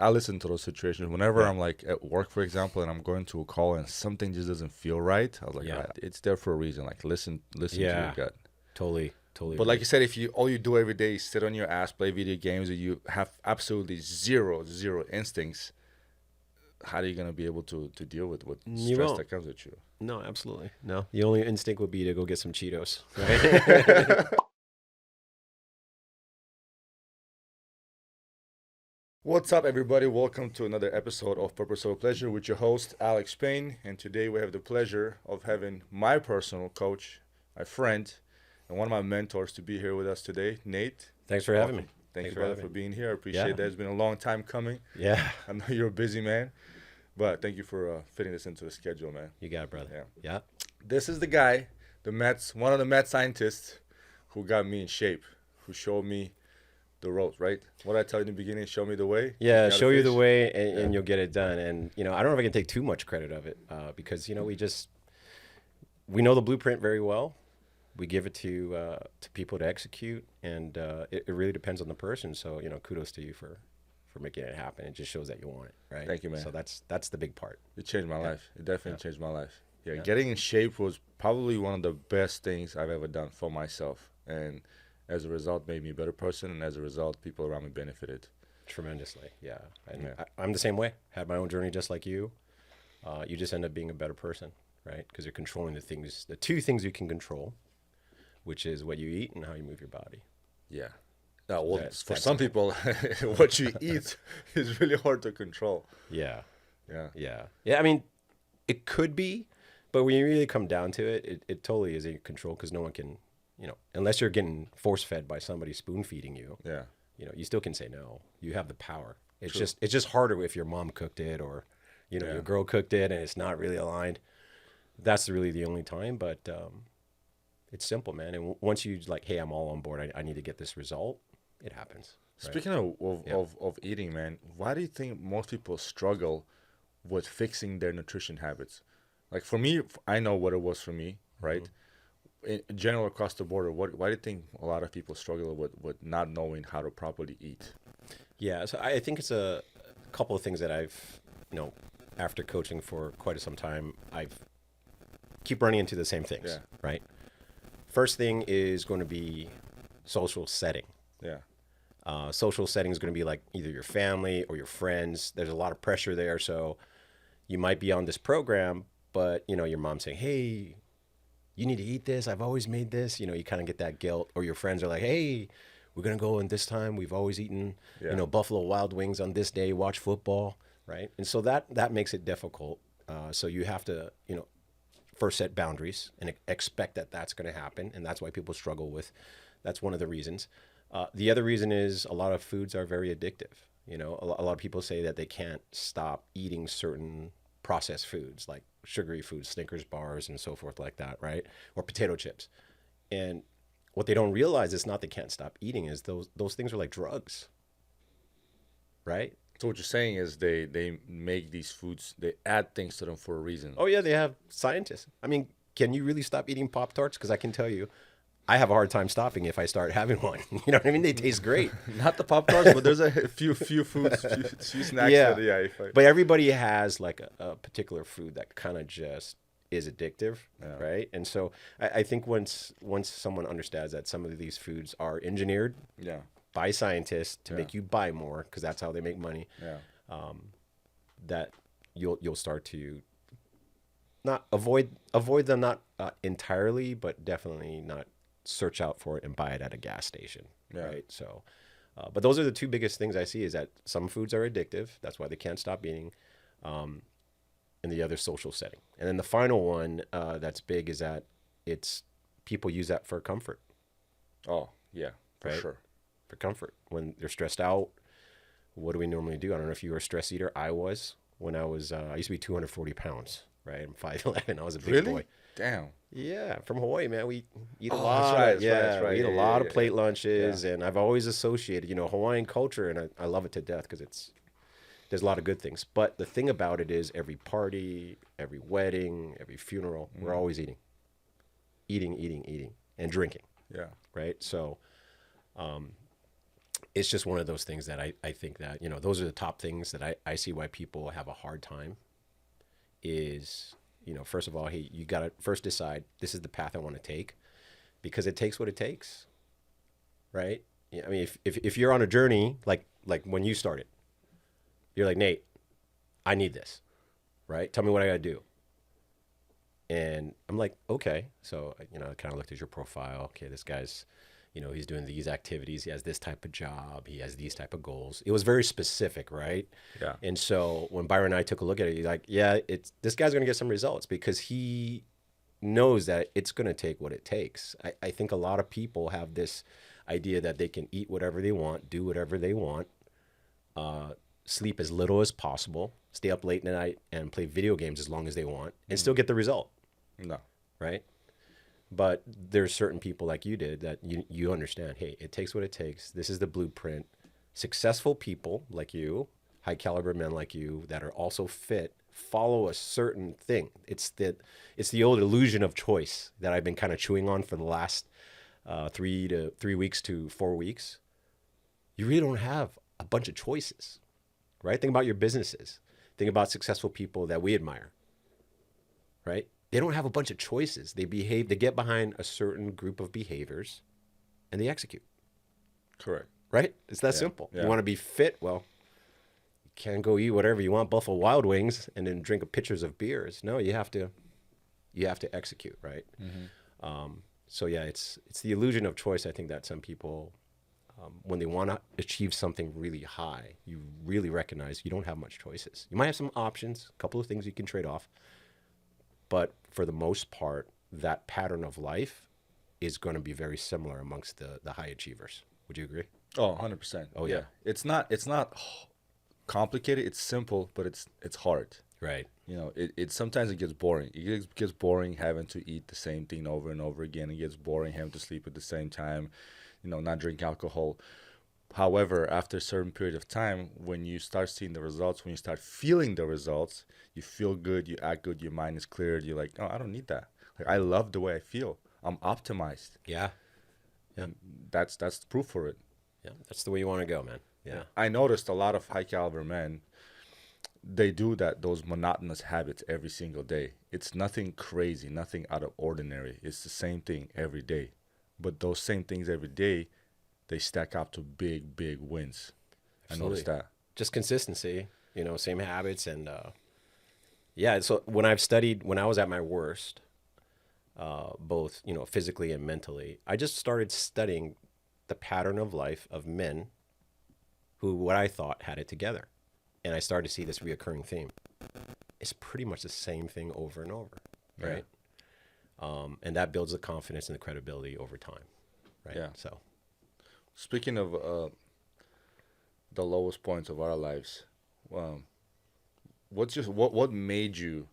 I listen to those situations whenever Yeah. I'm like at work, for example, and I'm going to a call and something just doesn't feel right. I was like, Yeah. it's there for a reason. Like listen to your Yeah. gut. Totally But like agree. you said, if you all you do every day is sit on your ass, play video games, and you have absolutely zero instincts, how are you gonna be able to deal with You stress won't. that comes with you? No, absolutely. No. The only instinct would be to go get some Cheetos, right? What's up, everybody? Welcome to another episode of Purpose Over Pleasure with your host, Alex Payne. And today we have the pleasure of having my personal coach, my friend, and one of my mentors to be here with us today, Nate. Thanks for having me. Welcome. Thank you, Thanks for brother, having for me. being here. I Yeah. appreciate that. It's been a long time coming. Yeah. I know you're a busy man, but thank you for fitting this into the schedule, man. You got it, brother. Yeah. Yeah. This is the guy, one of the Met scientists who got me in shape, who showed me the ropes, right? What did I tell you in the beginning? Show me the way. Teach Yeah. me how to Show you the fish. way and, Yeah. and you'll get it done. And, I don't know if I can take too much credit of it because, we know the blueprint very well. We give it to people to execute, and it really depends on the person. So, kudos to you for making it happen. It just shows that you want it, right? Thank you, man. So that's the big part. It changed my Yeah. life. It definitely Yeah. changed my life. Yeah, Yeah. getting in shape was probably one of the best things I've ever done for myself. And as a result, made me a better person. And as a result, people around me benefited. Tremendously, yeah. And Yeah. I'm the same way. Had my own journey just like you. You just end up being a better person, right? Because you're controlling the two things you can control, which is what you eat and how you move your body. Yeah. Now, well, That's for that's some people, what you eat is really hard to control. Yeah, Yeah. yeah. I mean, it could be, but when you really come down to it, it totally is in control because no one can, unless you're getting force fed by somebody spoon feeding you, Yeah. you still can say no. You have the power. It's True. just harder if your mom cooked it or, Yeah. your girl cooked it and it's not really aligned. That's really the only time, but it's simple, man. And once you like, hey, I'm all on board. I need to get this result. It happens. Right? Speaking of, Yeah. of eating, man, why do you think most people struggle with fixing their nutrition habits? Like for me, I know what it was for me, right? In general, across the border, why do you think a lot of people struggle with not knowing how to properly eat? Yeah. So I think it's a couple of things that I've, after coaching for quite some time, I've keep running into the same things. Yeah. Right. First thing is going to be social setting. Yeah. Social setting is going to be like either your family or your friends. There's a lot of pressure there. So you might be on this program, but your mom's saying, hey, you need to eat this. I've always made this. You kind of get that guilt. Or your friends are like, hey, we're going to go in this time. We've always eaten, Yeah. Buffalo Wild Wings on this day, watch football. Right. And so that makes it difficult. So you have to, first set boundaries and expect that that's going to happen. And that's why people struggle with, that's one of the reasons. The other reason is a lot of foods are very addictive. A lot of people say that they can't stop eating certain processed foods like sugary foods, Snickers bars and so forth like that, right? Or potato chips. And what they don't realize is not they can't stop eating is those things are like drugs, right? So what you're saying is they make these foods, they add things to them for a reason. Oh yeah, they have scientists. I mean, can you really stop eating Pop-Tarts? Because I can tell you, I have a hard time stopping if I start having one. You know what I mean? They taste great. Not the Pop Tarts, but there's a few foods, few snacks. Yeah. That, yeah. If I, But everybody has like a particular food that kind of just is addictive, right? And so I think once someone understands that some of these foods are engineered yeah. by scientists to make you buy more, because that's how they make money, Yeah. that you'll start to not avoid them, not entirely, but definitely not search out for it and buy it at a gas station, Yeah. right? So, but those are the two biggest things I see is that some foods are addictive. That's why they can't stop eating. And the other social setting. And then the final one that's big is that it's people use that for comfort, Oh, yeah, for Right. sure. for comfort. When they're stressed out, what do we normally do? I don't know if you were a stress eater. I was when I was, I used to be 240 pounds, right? I'm 5'11". I was a big Really? boy. Damn. Yeah, from Hawaii, man. We eat a Oh, lot. that's right, that's right, Yeah, that's right. we eat a Yeah, lot yeah, of plate yeah. lunches, and I've always associated, Hawaiian culture, and I love it to death because there's a lot of good things. But the thing about it is, every party, every wedding, every funeral, we're always eating, and drinking, Yeah. right? So, it's just one of those things that I think that, you know, those are the top things that I see why people have a hard time is, you know, first of all, hey, you got to first decide this is the path I want to take because it takes what it takes, right? Yeah, I mean, if you're on a journey, like when you started, you're like, Nate, I need this, right? Tell me what I got to do. And I'm like, okay. So, you know, I kind of looked at your profile. Okay, this guy's, you know, he's doing these activities. He has this type of job. He has these type of goals. It was very specific, right? Yeah. And so when Byron and I took a look at it, he's like, yeah, this guy's going to get some results because he knows that it's going to take what it takes. I think a lot of people have this idea that they can eat whatever they want, do whatever they want, sleep as little as possible, stay up late at night and play video games as long as they want and still get the result. No. Right? But there's certain people like you did that you understand, hey, it takes what it takes. This is the blueprint. Successful people like you, high caliber men like you that are also fit, follow a certain thing. It's the old illusion of choice that I've been kind of chewing on for the last 3 weeks to 4 weeks. You really don't have a bunch of choices, right? Think about your businesses. Think about successful people that we admire, right? They don't have a bunch of choices. They get behind a certain group of behaviors and they execute. Correct. Right? It's that simple. Yeah. You want to be fit? Well, you can't go eat whatever you want, Buffalo Wild Wings, and then drink pitchers of beers. No, you have to execute, right? Mm-hmm. So yeah, it's the illusion of choice. I think that some people, when they want to achieve something really high, you really recognize you don't have much choices. You might have some options, a couple of things you can trade off. But for the most part, that pattern of life is going to be very similar amongst the high achievers. Would you agree? Oh, 100%. Oh, yeah. It's not complicated. It's simple, but it's hard. Right. You know, it sometimes it gets boring. It gets boring having to eat the same thing over and over again. It gets boring having to sleep at the same time, you know, not drink alcohol. However, after a certain period of time, when you start seeing the results, when you start feeling the results, you feel good, you act good, your mind is cleared. You're like, oh, I don't need that. Like, I love the way I feel. I'm optimized. Yeah. And that's proof for it. Yeah. That's the way you want to go, man. Yeah. I noticed a lot of high caliber men, they do those monotonous habits every single day. It's nothing crazy, nothing out of ordinary. It's the same thing every day. But those same things every day, they stack up to big, big wins. Absolutely. I noticed that. Just consistency, you know, same habits. And yeah, so when I was at my worst, both, you know, physically and mentally, I just started studying the pattern of life of men who, what I thought, had it together. And I started to see this reoccurring theme. It's pretty much the same thing over and over, right? Yeah. And that builds the confidence and the credibility over time, right? Yeah. So, speaking of the lowest points of our lives, what made you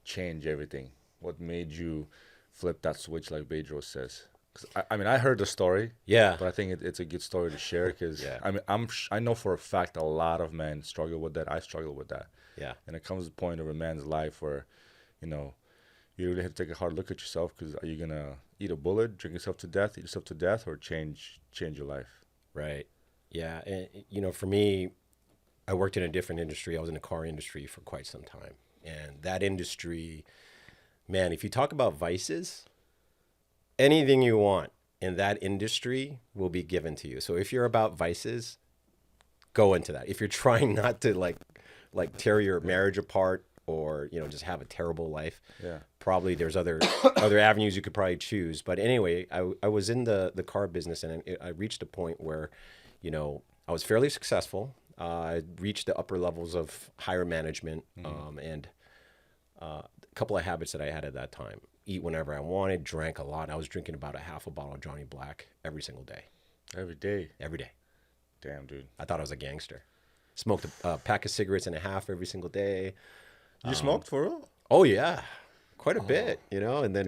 change everything? What made you flip that switch, like Pedro says? 'Cause I mean, I heard the story, yeah, but I think it's a good story to share because yeah. I mean, I know for a fact a lot of men struggle with that. I struggle with that. Yeah, and it comes to the point of a man's life where, you know, you really have to take a hard look at yourself because are you gonna eat a bullet, drink yourself to death, or change your life? Right. Yeah, and you know, for me, I worked in a different industry. I was in the car industry for quite some time, and that industry, man, if you talk about vices, anything you want in that industry will be given to you. So if you're about vices, go into that. If you're trying not to like tear your marriage apart or, you know, just have a terrible life, probably there's other avenues you could probably choose. But anyway, I was in the car business, and I reached a point where, you know, I was fairly successful. I reached the upper levels of higher management, and a couple of habits that I had at that time. Eat whenever I wanted, drank a lot. I was drinking about a half a bottle of Johnny Black every single day. Every day? Every day. Damn, dude. I thought I was a gangster. Smoked a pack of cigarettes and a half every single day. You smoked for real? Oh, yeah. Quite a bit, you know? And then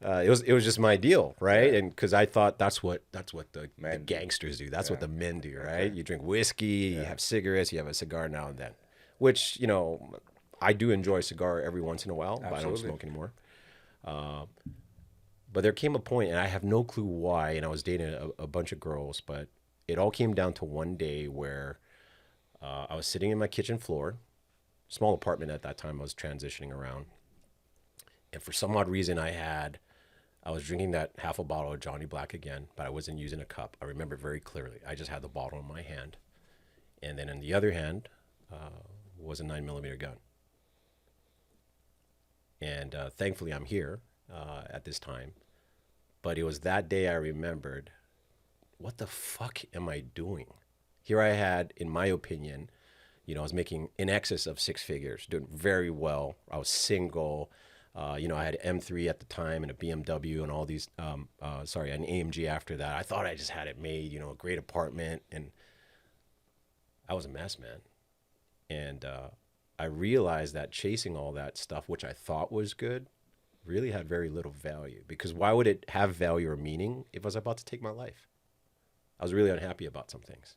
it was just my deal, right? And because I thought that's what the gangsters do. That's what the men do, right? You drink whiskey, you have cigarettes, you have a cigar now and then. Which, you know, I do enjoy a cigar every once in a while, but I don't smoke anymore. But there came a point, and I have no clue why, and I was dating a bunch of girls, but it all came down to one day where I was sitting in my kitchen floor, small apartment at that time. I was transitioning around. And for some odd reason, I was drinking that half a bottle of Johnny Black again, but I wasn't using a cup. I remember very clearly. I just had the bottle in my hand. And then in the other hand was a 9mm gun. And thankfully, I'm here at this time. But it was that day I remembered, what the fuck am I doing? Here I had, in my opinion, I was making in excess of 6 figures, doing very well. I was single. I had an M3 at the time and a BMW and all these, an AMG after that. I thought I just had it made, a great apartment. And I was a mess, man. And I realized that chasing all that stuff, which I thought was good, really had very little value. Because why would it have value or meaning if I was about to take my life? I was really unhappy about some things.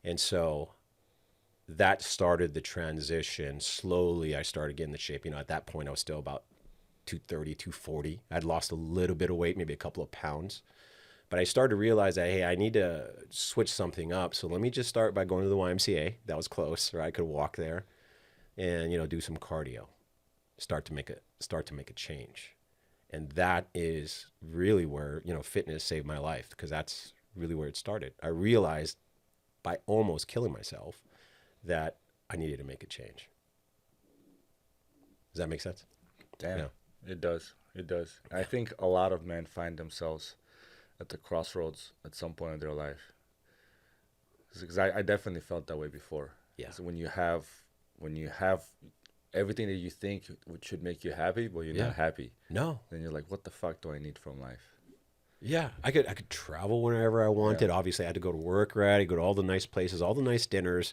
And so that started the transition. Slowly, I started getting the shape. At that point, I was still about 230, 240. I'd lost a little bit of weight, maybe a couple of pounds. But I started to realize that, hey, I need to switch something up. So let me just start by going to the YMCA. That was close, right? I could walk there and, do some cardio. Start to make a change. And that is really where, fitness saved my life, because that's really where it started. I realized by almost killing myself that I needed to make a change. Does that make sense? Damn. Yeah. It does. It does. I think a lot of men find themselves at the crossroads at some point in their life. Because I definitely felt that way before. Yeah. So when you have everything that you think should make you happy, but you're not happy. No. Then you're like, what the fuck do I need from life? Yeah, I could travel whenever I wanted. Yeah. Obviously, I had to go to work, right? I go to all the nice places, all the nice dinners.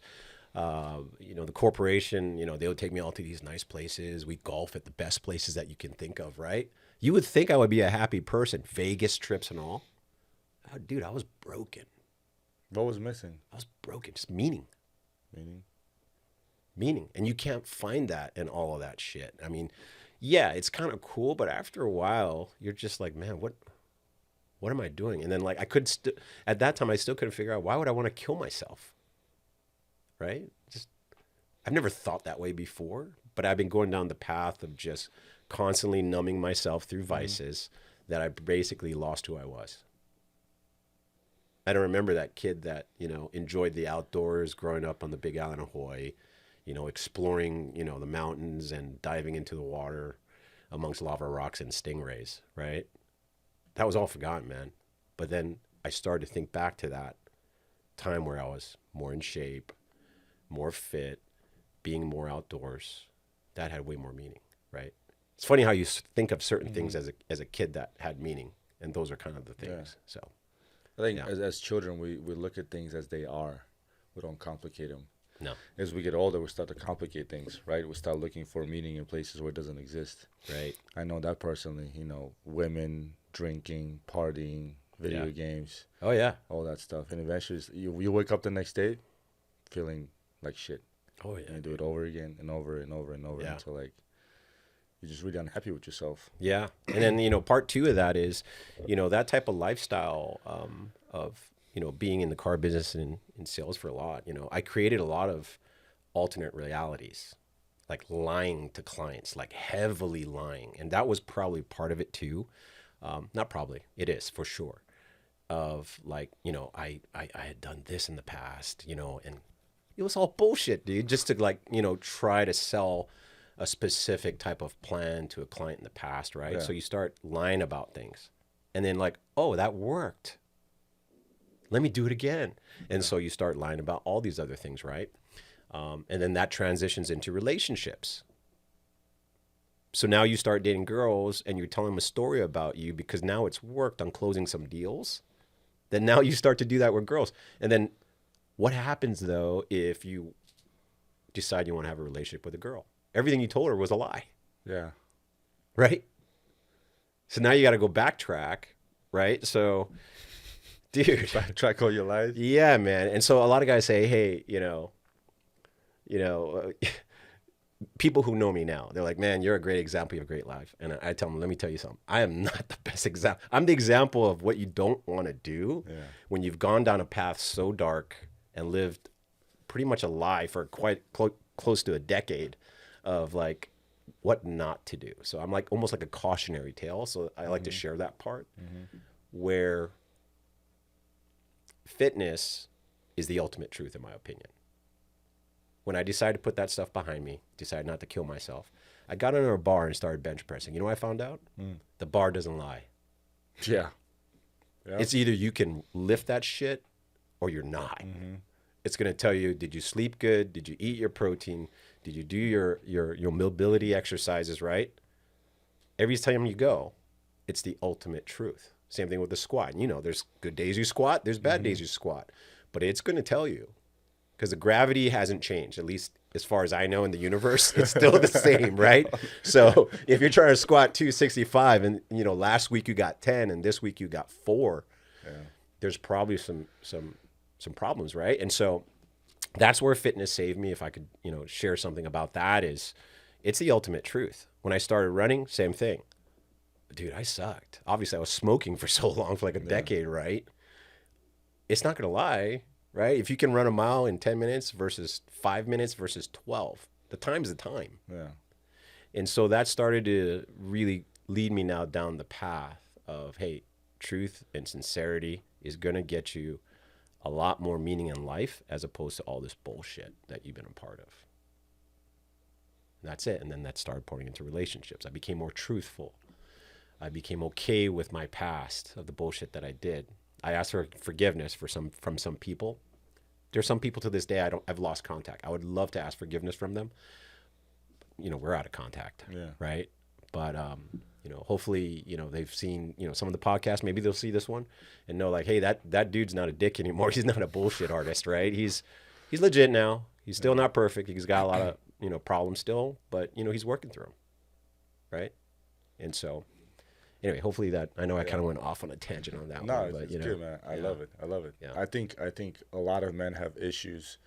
The corporation, they would take me all to these nice places. We golf at the best places that you can think of, right? You would think I would be a happy person. Vegas trips and all. Oh, dude, I was broken. What was missing? I was broken. Just meaning. Meaning. And you can't find that in all of that shit. I mean, yeah, it's kind of cool, but after a while, you're just like, man, what am I doing? And then like at that time, I still couldn't figure out, why would I want to kill myself? Right? I've never thought that way before, but I've been going down the path of just constantly numbing myself through vices that I basically lost who I was. I don't remember that kid that, enjoyed the outdoors growing up on the Big Island of Hawaii, exploring, the mountains and diving into the water amongst lava rocks and stingrays, right? That was all forgotten, man. But then I started to think back to that time where I was more in shape, more fit, being more outdoors. That had way more meaning, right? It's funny how you think of certain things as a kid that had meaning, and those are kind of the things. Yeah. So I think as children, we look at things as they are. We don't complicate them. No. As we get older, we start to complicate things, right? We start looking for meaning in places where it doesn't exist. Right. I know that personally, women, drinking, partying, video games. Oh, yeah. All that stuff. And eventually, you wake up the next day feeling like shit. Oh, yeah. And you do it over again and over and over and over until, like, you're just really unhappy with yourself. Yeah. And then, part 2 of that is, that type of lifestyle of, being in the car business and in sales for a lot, I created a lot of alternate realities, like lying to clients, like heavily lying. And that was probably part of it too. Not probably, it is for sure. Of like, I had done this in the past, and it was all bullshit, dude, just to like, try to sell a specific type of plan to a client in the past, right? Yeah. So you start lying about things and then like, oh, that worked. Let me do it again. And so you start lying about all these other things, right? And then that transitions into relationships. So now you start dating girls and you're telling them a story about you because now it's worked on closing some deals. Then now you start to do that with girls. And then what happens though if you decide you want to have a relationship with a girl? Everything you told her was a lie. Yeah. Right? So now you got to go backtrack, right? So, dude. Backtrack all your life? Yeah, man. And so a lot of guys say, hey, people who know me now, they're like, man, you're a great example of a great life. And I tell them, let me tell you something. I am not the best example. I'm the example of what you don't want to do when you've gone down a path so dark and lived pretty much a lie for quite close to a decade of like what not to do. So I'm like almost like a cautionary tale. So I like to share that part where fitness is the ultimate truth, in my opinion. When I decided to put that stuff behind me, decided not to kill myself, I got under a bar and started bench pressing. You know what I found out? The bar doesn't lie. Yeah. It's either you can lift that shit or you're not. It's going to tell you, did you sleep good? Did you eat your protein? Did you do your mobility exercises right? Every time you go, it's the ultimate truth. Same thing with the squat. You know, there's good days you squat, there's bad days you squat. But it's going to tell you. Because the gravity hasn't changed, at least as far as I know in the universe, it's still the same, right? So if you're trying to squat 265 and, you know, last week you got 10 and this week you got 4, there's probably some problems, right? And so that's where fitness saved me. If I could, you know, share something about that, is it's the ultimate truth. When I started running, same thing. Dude, I sucked. Obviously, I was smoking for so long, for like a decade, right? It's not going to lie. Right? If you can run a mile in 10 minutes versus 5 minutes versus 12, the time's the time. Yeah. And so that started to really lead me now down the path of, hey, truth and sincerity is going to get you a lot more meaning in life as opposed to all this bullshit that you've been a part of. And that's it. And then that started pouring into relationships. I became more truthful. I became okay with my past of the bullshit that I did. I asked for forgiveness from some people. There's some people to this day I've lost contact. I would love to ask forgiveness from them. You know, we're out of contact, right? But you know, hopefully, you know, they've seen, you know, some of the podcasts. Maybe they'll see this one and know, like, hey, that dude's not a dick anymore. He's not a bullshit artist, right? He's legit now. He's still not perfect. He's got a lot of, you know, problems still, but you know, he's working through them, right? And so. Anyway, hopefully that, I know I kind of went off on a tangent on that one. No, but, it's good, man. I love it. I love it. Yeah. I think a lot of men have issues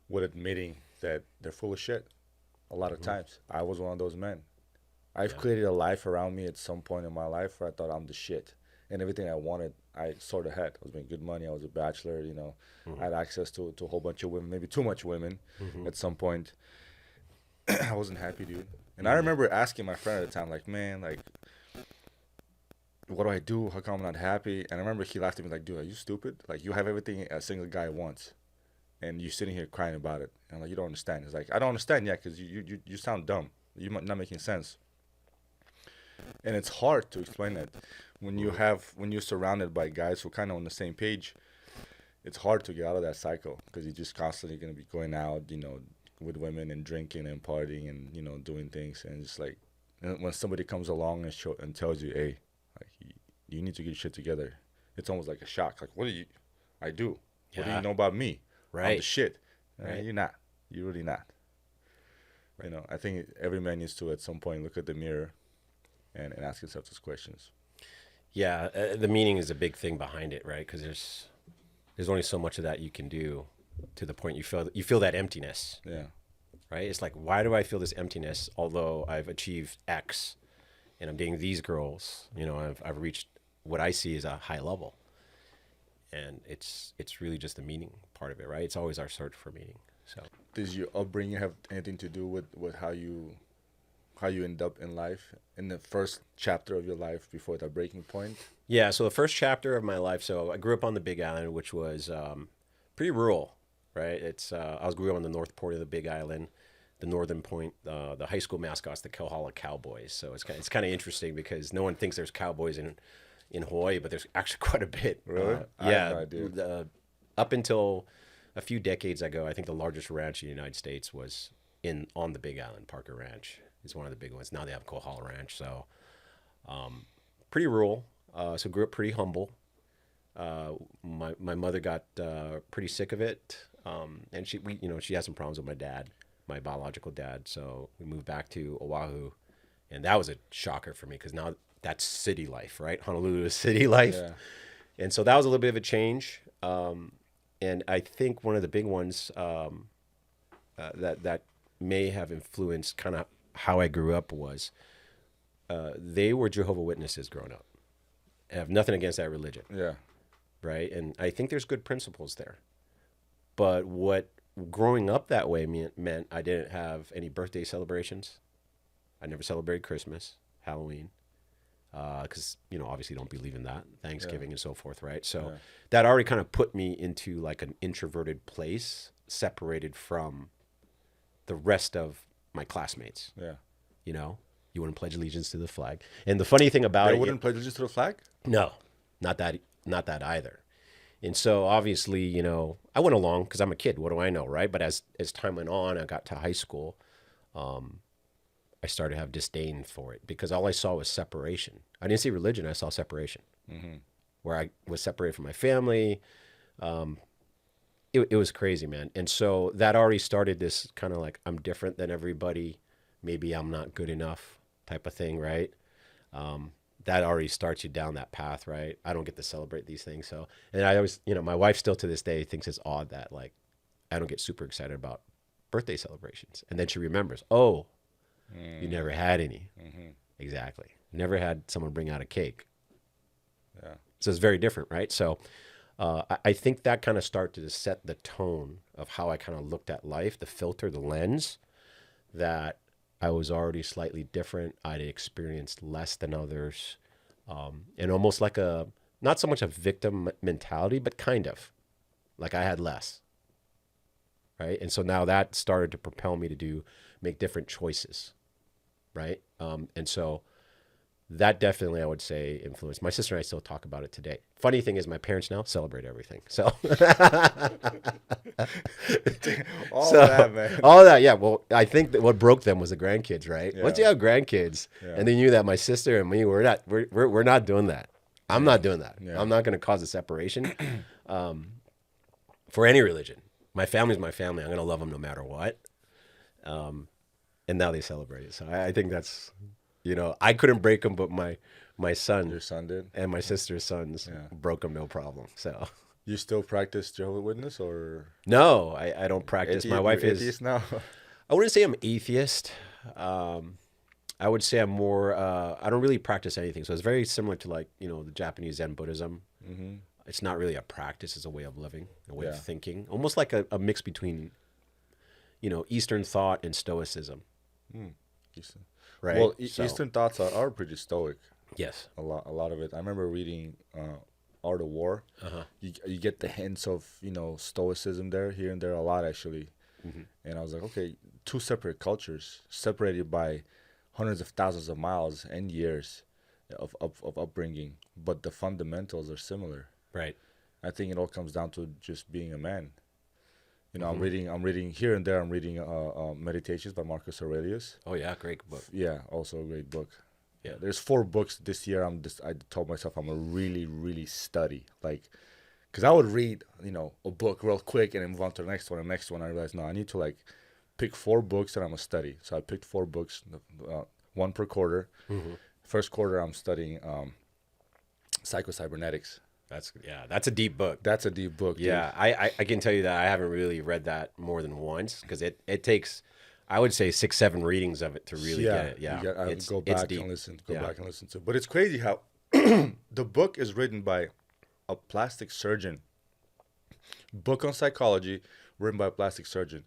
with admitting that they're full of shit a lot of times. I was one of those men. I've created a life around me at some point in my life where I thought I'm the shit. And everything I wanted, I sort of had. I was making good money. I was a bachelor, you know. I had access to a whole bunch of women, maybe too much women at some point. I wasn't happy, dude. And I remember asking my friend at the time, like, man, like, what do I do? How come I'm not happy? And I remember he laughed at me like, dude, are you stupid? Like, you have everything a single guy wants, and you're sitting here crying about it. And I'm like, you don't understand. He's like, I don't understand yet because you sound dumb. You're not making sense. And it's hard to explain that. When you're surrounded by guys who are kind of on the same page, it's hard to get out of that cycle because you're just constantly going to be going out, you know, with women and drinking and partying and, you know, doing things. And it's like, and when somebody comes along and tells you, hey, like, you need to get your shit together, it's almost like a shock. Like, what do you? I do. What do you know about me? Right. I'm the shit. Right. You're not. You're really not. Right. You know, I think every man needs to at some point look at the mirror and ask himself those questions. Yeah, the meaning is a big thing behind it, right? Because there's only so much of that you can do to the point you feel that emptiness. Yeah. Right. It's like, why do I feel this emptiness? Although I've achieved X, and I'm dating these girls, you know, I've reached what I see as a high level, and it's really just the meaning part of it, right? It's always our search for meaning. So, does your upbringing have anything to do with how you end up in life, in the first chapter of your life before that breaking point? Yeah. So the first chapter of my life. So I grew up on the Big Island, which was pretty rural, right? I grew up on the north port of the Big Island. The northern point, the high school mascot's the Kohala Cowboys. So it's kind of interesting because no one thinks there's cowboys in Hawaii, but there's actually quite a bit. Really? I had no idea. Up until a few decades ago, I think the largest ranch in the United States was on the Big Island. Parker Ranch is one of the big ones. Now they have Kohala Ranch. So pretty rural. So grew up pretty humble. My mother got pretty sick of it, and she had some problems with my dad. My biological dad. So we moved back to Oahu, and that was a shocker for me because now that's city life, right? Honolulu is city life. Yeah. And so that was a little bit of a change. And I think one of the big ones that may have influenced kind of how I grew up was they were Jehovah's Witnesses growing up. I have nothing against that religion, Yeah. right? And I think there's good principles there. But what growing up that way meant I didn't have any birthday celebrations. I never celebrated Christmas, Halloween, because, obviously don't believe in that, Thanksgiving and so forth, right? So that already kind of put me into like an introverted place, separated from the rest of my classmates. Yeah. You wouldn't pledge allegiance to the flag. And the funny thing about They it... wouldn't pledge allegiance to the flag? No, not that either. And so obviously, I went along because I'm a kid. What do I know, right? But as time went on, I got to high school, I started to have disdain for it because all I saw was separation. I didn't see religion. I saw separation, where I was separated from my family. It was crazy, man. And so that already started this kind of like, I'm different than everybody. Maybe I'm not good enough type of thing, right? That already starts you down that path, right? I don't get to celebrate these things. So, and I always, my wife still to this day thinks it's odd that like, I don't get super excited about birthday celebrations. And then she remembers, oh, you never had any. Exactly. Never had someone bring out a cake. Yeah. So it's very different, right? So I think that kind of started to set the tone of how I kind of looked at life, the filter, the lens, that I was already slightly different. I'd experienced less than others. And almost like not so much a victim mentality, but kind of like I had less. Right. And so now that started to propel me to make different choices. Right. And so that definitely, I would say, influenced. My sister and I still talk about it today. Funny thing is, my parents now celebrate everything. So all that, man. All that, yeah. Well, I think that what broke them was the grandkids, right? Yeah. Once you have grandkids, and they knew that my sister and me, we're not doing that. I'm not doing that. Yeah. I'm not going to cause a separation for any religion. My family's my family. I'm going to love them no matter what. And now they celebrate it. So I think that's... I couldn't break them, but my son, Your son did, and my sister's sons broke them no problem. So you still practice Jehovah's Witness, or no? I don't practice. My wife is atheist now. I wouldn't say I'm atheist. I would say I'm more. I don't really practice anything. So it's very similar to like the Japanese Zen Buddhism. It's not really a practice; it's a way of living, a way of thinking, almost like a mix between Eastern thought and Stoicism. Eastern. Right. Well, Eastern thoughts are pretty stoic. Yes. A lot of it. I remember reading Art of War. You get the hints of stoicism there, here and there, a lot actually. And I was like, okay, two separate cultures, separated by hundreds of thousands of miles and years of upbringing, but the fundamentals are similar. Right. I think it all comes down to just being a man. I'm reading here and there. I'm reading Meditations by Marcus Aurelius. Oh yeah, great book. Yeah, also a great book. Yeah, there's 4 books this year. I told myself I'm gonna really, really study, like, because I would read a book real quick and then move on to the next one. And next one, I realized no, I need to like pick 4 books that I'm gonna study. So I picked 4 books, 1 per quarter. First quarter, I'm studying psychocybernetics. That's a deep book. That's a deep book. Yeah, dude. I can tell you that I haven't really read that more than once because it takes, I would say 6-7 readings of it to really get it. Yeah, go back and listen to it. But it's crazy how the book is written by a plastic surgeon. Book on psychology written by a plastic surgeon,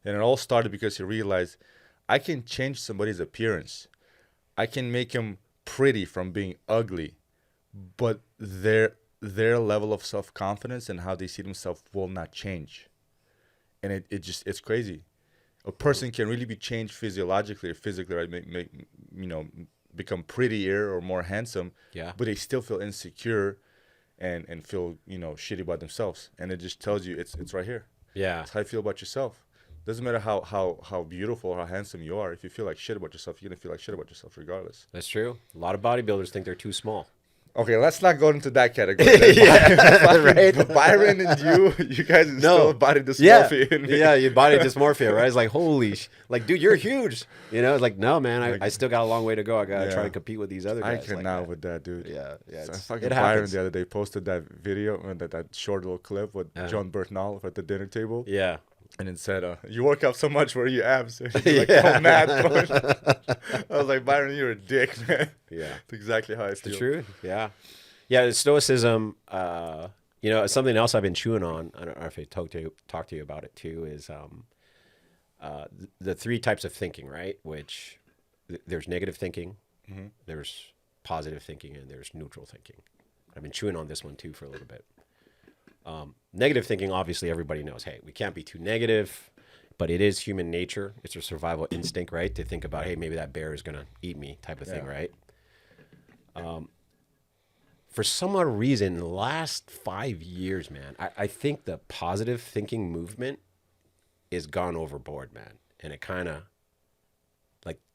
and it all started because he realized I can change somebody's appearance. I can make him pretty from being ugly, but their level of self-confidence and how they see themselves will not change. And it's crazy. A person can really be changed physiologically or physically, right? Become prettier or more handsome, but they still feel insecure and feel shitty about themselves. And it just tells you it's right here. Yeah, it's how you feel about yourself. Doesn't matter how beautiful or how handsome you are. If you feel like shit about yourself, you're gonna feel like shit about yourself regardless. That's true. A lot of bodybuilders think they're too small. Okay, let's not go into that category. Right? Byron and you guys are still body dysmorphia. Yeah, your body dysmorphia, right? It's like, holy, dude, you're huge. It's like, no, man, I still got a long way to go. I got to try and compete with these other guys. I cannot with that, dude. Yeah. Fucking Byron the other day posted that video, that short little clip with John Bernal at the dinner table. Yeah. And it said, you work out so much, where are your abs? And he's like, oh, mad. I was like, Byron, you're a dick, man. Yeah. That's exactly how I The feel. truth. Yeah. Yeah. Stoicism, you know, something else I've been chewing on. I don't know if I talked to you about it too, is the three types of thinking, right? Which there's negative thinking, there's positive thinking, and there's neutral thinking. I've been chewing on this one too for a little bit. Negative thinking, obviously, everybody knows, hey, we can't be too negative, but it is human nature. It's a survival instinct, right? To think about, hey, maybe that bear is going to eat me type of thing, right? For some odd reason, in the last 5 years, man, I think the positive thinking movement is gone overboard, man. And it kind of,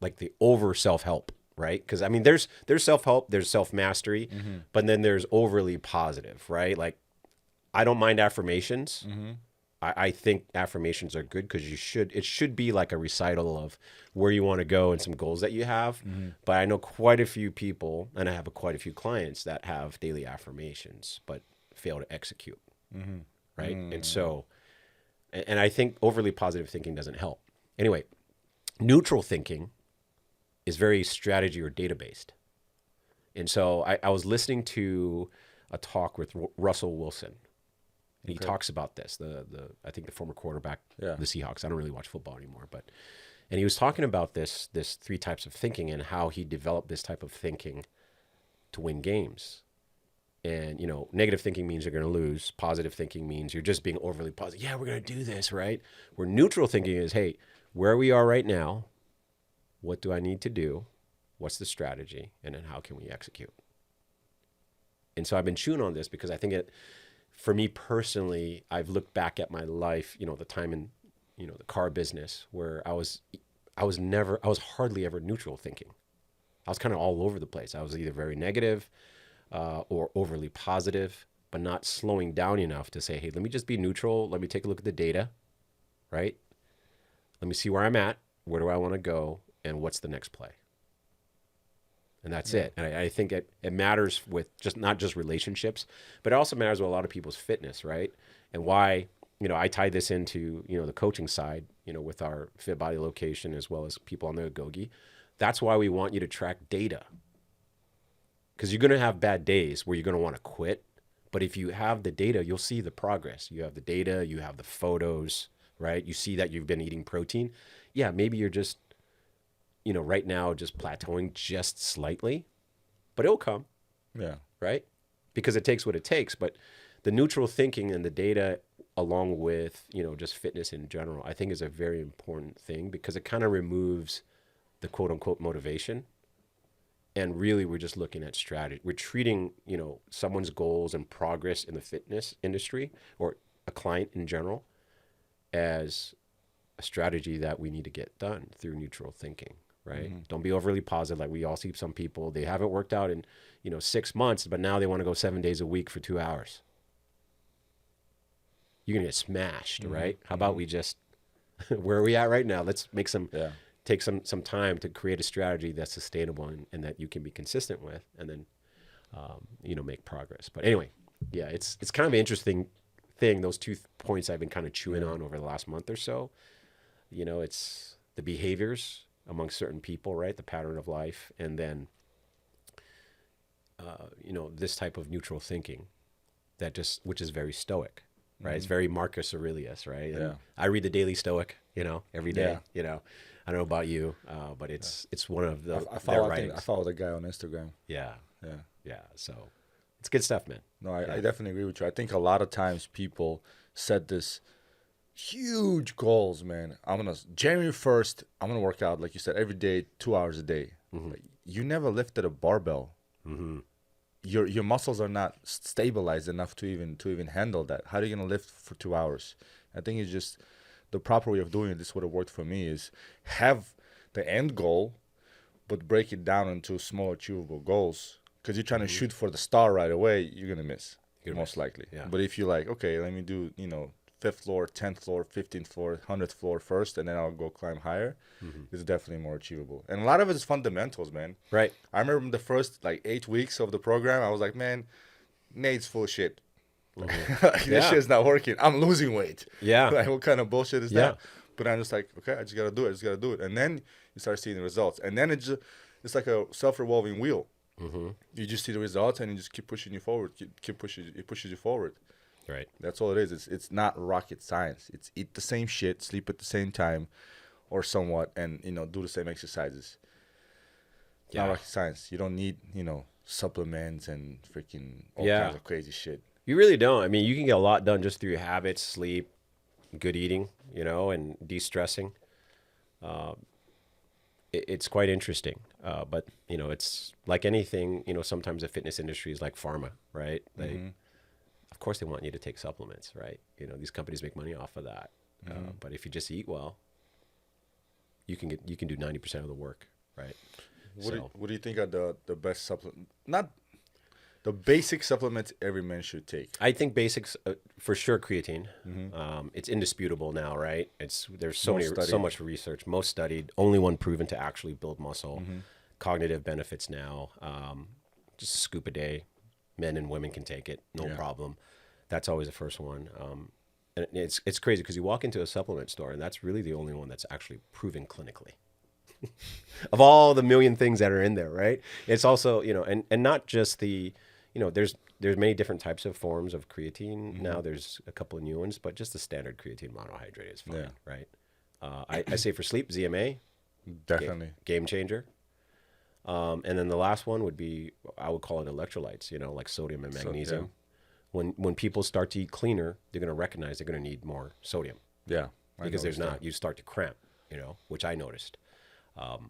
like the over self-help, right? Because, I mean, there's self-help, there's self-mastery, but then there's overly positive, right? Like, I don't mind affirmations. I think affirmations are good because it should be like a recital of where you want to go and some goals that you have. But I know quite a few people, and I have quite a few clients that have daily affirmations, but fail to execute. Right. And so, and I think overly positive thinking doesn't help. Anyway, neutral thinking is very strategy or data based. And so I was listening to a talk with Russell Wilson. And he talks about this, I think the former quarterback, the Seahawks. I don't really watch football anymore, and he was talking about this three types of thinking and how he developed this type of thinking to win games. And, you know, negative thinking means you're going to lose. Positive thinking means you're just being overly positive. Yeah, we're going to do this, right? Where neutral thinking is, hey, where we are right now, what do I need to do? What's the strategy? And then how can we execute? And so I've been chewing on this because I think for me personally, I've looked back at my life, you know, the time in, you know, the car business where I was hardly ever neutral thinking. I was kind of all over the place. I was either very negative or overly positive, but not slowing down enough to say, hey, let me just be neutral. Let me take a look at the data, right? Let me see where I'm at. Where do I want to go? And what's the next play? And that's it. And I think it matters with not just relationships, but it also matters with a lot of people's fitness, right? And why, you know, I tie this into, you know, the coaching side, you know, with our Fit Body Location as well as people on the Agogi. That's why we want you to track data. Because you're going to have bad days where you're going to want to quit. But if you have the data, you'll see the progress. You have the data, you have the photos, right? You see that you've been eating protein. Yeah, maybe you're just, you know, right now just plateauing just slightly, but it'll come. Yeah. Right? Because it takes what it takes. But the neutral thinking and the data, along with, you know, just fitness in general, I think is a very important thing because it kind of removes the quote unquote motivation. And really, we're just looking at strategy. We're treating, you know, someone's goals and progress in the fitness industry or a client in general as a strategy that we need to get done through neutral thinking. Right? Don't be overly positive. Like we all see some people, they haven't worked out in, you know, 6 months, but now they want to go 7 days a week for 2 hours. You're going to get smashed, right? How about we just, where are we at right now? Let's make take some time to create a strategy that's sustainable and that you can be consistent with and then, you know, make progress. But anyway, yeah, it's kind of an interesting thing. Those 2 points I've been kind of chewing on over the last month or so. You know, it's the behaviors among certain people, right? The pattern of life. And then, you know, this type of neutral thinking which is very stoic, right? It's very Marcus Aurelius, right? And I read the Daily Stoic, you know, every day, you know, I don't know about you, but it's one of their writings. I follow the guy on Instagram. Yeah. So it's good stuff, man. No, I definitely agree with you. I think a lot of times people set this huge goals, man. January 1st, I'm gonna work out, like you said, every day, 2 hours a day. You never lifted a barbell. Your muscles are not stabilized enough to even handle that. How are you gonna lift for 2 hours? I think it's just the proper way of doing it. This would have worked for me is have the end goal, but break it down into small achievable goals. Because you're trying to shoot for the star right away, you're gonna miss most likely. Yeah. But if you're like, okay, let me do, you know, 5th floor, 10th floor, 15th floor, 100th floor first, and then I'll go climb higher, it's definitely more achievable. And a lot of it is fundamentals, man. Right. I remember the first, 8 weeks of the program, I was like, man, Nate's full of shit. Like, this Yeah. shit's not working. I'm losing weight. Yeah. Like, what kind of bullshit is Yeah. that? But I'm just like, okay, I just gotta do it. I just gotta do it. And then you start seeing the results. And then it's like a self-revolving wheel. You just see the results, and you just keep pushing you forward. Keep pushing. It pushes you forward. Right. That's all it is. It's not rocket science. It's eat the same shit, sleep at the same time, or somewhat, and do the same exercises. Yeah. Not rocket science. You don't need supplements and freaking all Yeah. kinds of crazy shit. You really don't. I mean, you can get a lot done just through habits, sleep, good eating, and de-stressing. It's quite interesting. But, it's like anything, sometimes the fitness industry is like pharma, right? Of course they want you to take supplements, right? These companies make money off of that. But if you just eat well, you can do 90% of the work, right? What do you think are the best supplement? Not the basic supplements every man should take. I think basics for sure. Creatine, it's indisputable now, right? There's so much research, most studied, only one proven to actually build muscle. Cognitive benefits now, just a scoop a day, men and women can take it, no problem. That's always the first one. And it's crazy because you walk into a supplement store and that's really the only one that's actually proven clinically. Of all the million things that are in there, right? It's also, and not just there's many different types of forms of creatine. Now there's a couple of new ones, but just the standard creatine monohydrate is fine, right? I say for sleep, ZMA, Definitely. game changer. And then the last one would be, I would call it electrolytes, like sodium and magnesium. When people start to eat cleaner, they're going to recognize they're going to need more sodium. Yeah. Because you start to cramp, which I noticed.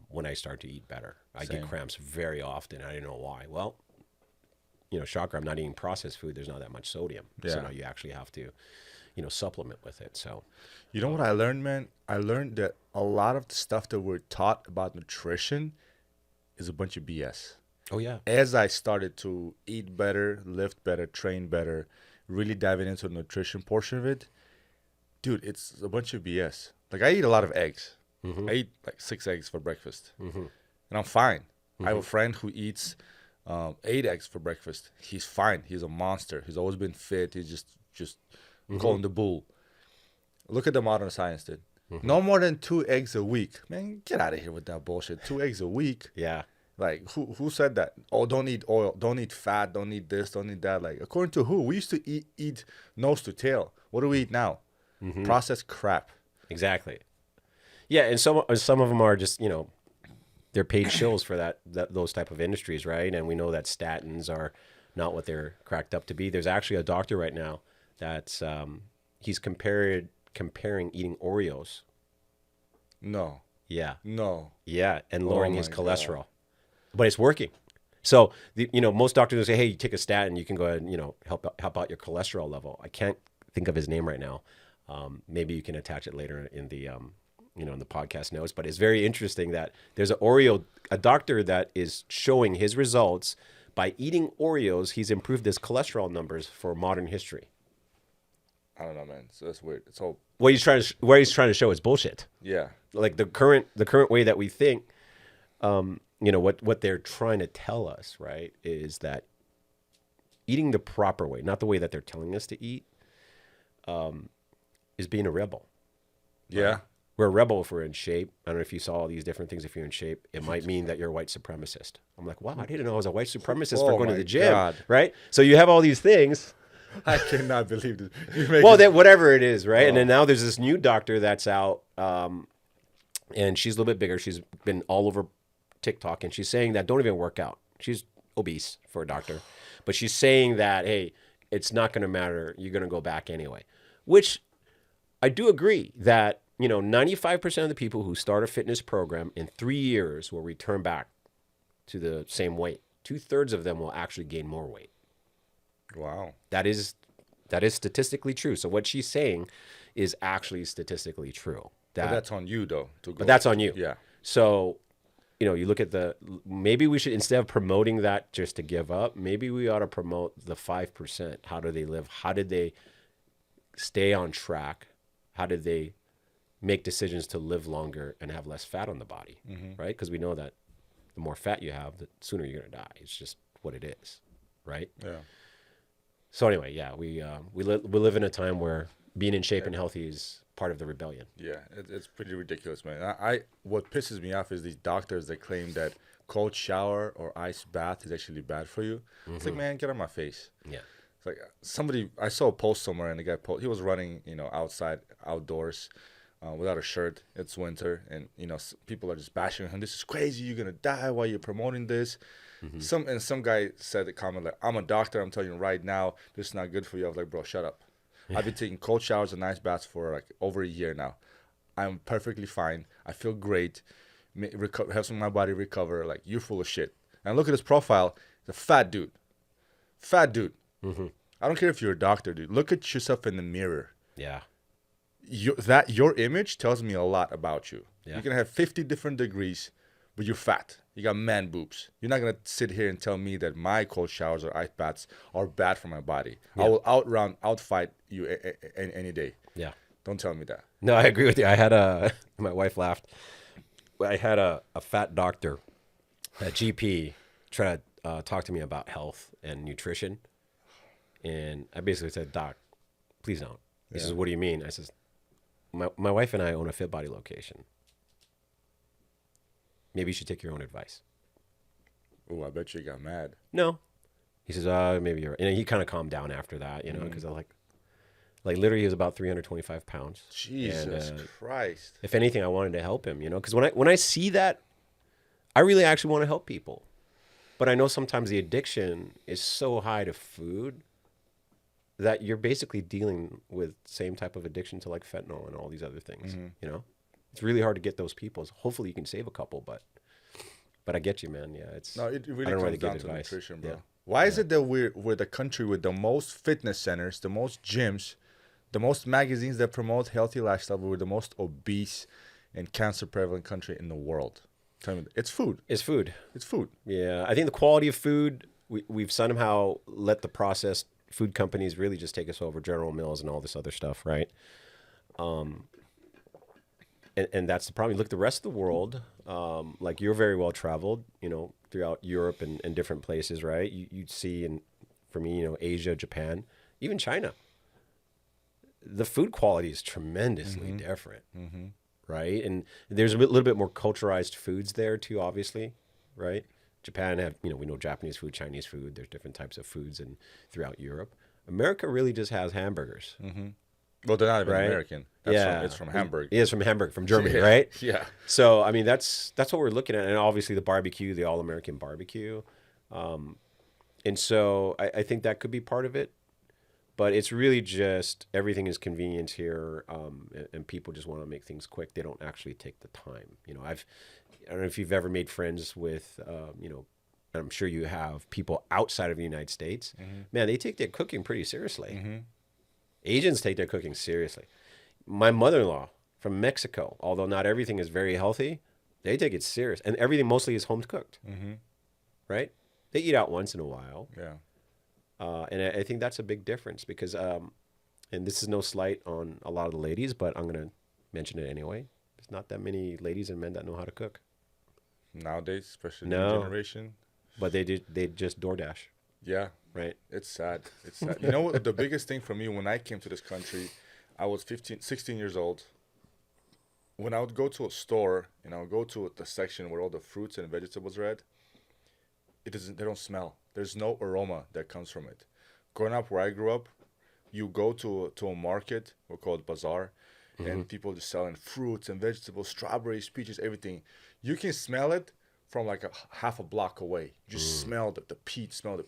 When I start to eat better, I get cramps very often. I didn't know why. Well, shocker, I'm not eating processed food. There's not that much sodium. So now you actually have to, supplement with it. So, what I learned, man? I learned that a lot of the stuff that we're taught about nutrition is a bunch of BS. Oh, yeah. As I started to eat better, lift better, train better, really diving into the nutrition portion of it, dude, it's a bunch of BS. Like, I eat a lot of eggs. I eat like 6 eggs for breakfast, and I'm fine. I have a friend who eats 8 eggs for breakfast. He's fine. He's a monster. He's always been fit. He's just calling the bull. Look at the modern science, dude. No more than 2 eggs a week. Man, get out of here with that bullshit. 2 eggs a week. Yeah. Like, who said that? Oh, don't eat oil. Don't eat fat. Don't eat this. Don't eat that. Like, according to who? We used to eat nose to tail. What do we eat now? Processed crap. Exactly. Yeah, and some of them are just, they're paid shills for those type of industries, right? And we know that statins are not what they're cracked up to be. There's actually a doctor right now that's he's comparing eating Oreos. No. Yeah. No. Yeah, and lowering his my cholesterol. God. But it's working. So, most doctors will say, hey, you take a statin, you can go ahead and, help out your cholesterol level. I can't think of his name right now. Maybe you can attach it later in the in the podcast notes, but it's very interesting that there's a doctor that is showing his results by eating Oreos. He's improved his cholesterol numbers for modern history. I don't know, man. So that's weird. It's all What he's trying to show is bullshit. yeah. Like the current way that we think, what they're trying to tell us, right, is that eating the proper way, not the way that they're telling us to eat, is being a rebel. Yeah. Right? We're a rebel if we're in shape. I don't know if you saw all these different things. If you're in shape, it might mean that you're a white supremacist. I'm like, wow, I didn't know I was a white supremacist for going to the gym, right? So you have all these things. I cannot believe this. Whatever it is, right? And then now there's this new doctor that's out, and she's a little bit bigger. She's been all over TikTok, and she's saying that don't even work out. She's obese for a doctor, but she's saying that, hey, it's not going to matter. You're going to go back anyway, which I do agree that 95% of the people who start a fitness program in 3 years will return back to the same weight. 2/3 of them will actually gain more weight. Wow. That is statistically true. So what she's saying is actually statistically true. But that's on you, though. But that's on you. Yeah. So, you look at maybe we should, instead of promoting that just to give up, maybe we ought to promote the 5%. How do they live? How did they stay on track? How did they make decisions to live longer and have less fat on the body, right? Because we know that the more fat you have, the sooner you're going to die. It's just what it is, right? Yeah. So anyway, yeah, we live in a time where being in shape and healthy is part of the rebellion. Yeah, it's pretty ridiculous, man. What pisses me off is these doctors that claim that cold shower or ice bath is actually bad for you. It's like, man, get out of my face. Yeah. It's like somebody I saw a post somewhere, and the guy he was running, outside, outdoors, without a shirt. It's winter, and people are just bashing him. This is crazy. You're gonna die while you're promoting this. Some guy said a comment like, "I'm a doctor. I'm telling you right now, this is not good for you." I was like, "Bro, shut up." I've been taking cold showers and ice baths for like over a year now. I'm perfectly fine. I feel great. Have some of my body recover. Like, you're full of shit. And look at his profile. He's a fat dude. Fat dude. I don't care if you're a doctor, dude. Look at yourself in the mirror. Yeah. Your image tells me a lot about you. Yeah. You can have 50 different degrees, but you're fat. You got man boobs. You're not gonna sit here and tell me that my cold showers or ice baths are bad for my body. Yeah. I will outfight you any day. Yeah. Don't tell me that. No, I agree with you. I had my wife laughed. I had a fat doctor, a GP, try to talk to me about health and nutrition. And I basically said, "Doc, please don't." He says, "What do you mean?" I says, my wife and I own a Fit Body location. Maybe you should take your own advice. Oh, I bet you got mad. No. He says, maybe you're right. And he kind of calmed down after that, because I like literally he was about 325 pounds. Jesus Christ. If anything, I wanted to help him, because when I see that, I really actually want to help people. But I know sometimes the addiction is so high to food that you're basically dealing with same type of addiction to like fentanyl and all these other things, It's really hard to get those people. So hopefully you can save a couple, but I get you, man. Yeah, it really I don't know where comes to down get to advice. nutrition, bro. Yeah. Why is it that we're the country with the most fitness centers, the most gyms, the most magazines that promote healthy lifestyle, but we're the most obese and cancer prevalent country in the world? Tell me, it's food. It's food. It's food. Yeah, I think the quality of food, we've somehow let the processed food companies really just take us over, General Mills and all this other stuff, right? And that's the problem. Look, the rest of the world, like you're very well traveled, throughout Europe and different places, right? You'd see, for me, Asia, Japan, even China. The food quality is tremendously different, right? And there's a little bit more culturalized foods there too, obviously, right? Japan have, we know Japanese food, Chinese food. There's different types of foods throughout Europe. America really just has hamburgers. Well, they're not even right? American. It's from Hamburg. It is from Hamburg, from Germany, right? Yeah. So, I mean, that's what we're looking at. And obviously the barbecue, the all-American barbecue. And so I think that could be part of it. But it's really just everything is convenient here, and people just want to make things quick. They don't actually take the time. I don't know if you've ever made friends with, I'm sure you have, people outside of the United States. Man, they take their cooking pretty seriously. Asians take their cooking seriously. My mother-in-law from Mexico, although not everything is very healthy, they take it serious. And everything mostly is home cooked, right? They eat out once in a while. Yeah. And I think that's a big difference because, and this is no slight on a lot of the ladies, but I'm going to mention it anyway. There's not that many ladies and men that know how to cook. Nowadays, especially the new generation. But they just DoorDash. Yeah. Right. It's sad. It's sad. You know what? The biggest thing for me when I came to this country, I was 16 years old. When I would go to a store and I would go to the section where all the fruits and vegetables are at, they don't smell. There's no aroma that comes from it. Growing up where I grew up, you go to a market, we call it bazaar, and people just selling fruits and vegetables, strawberries, peaches, everything. You can smell it from like half a block away. You just smell the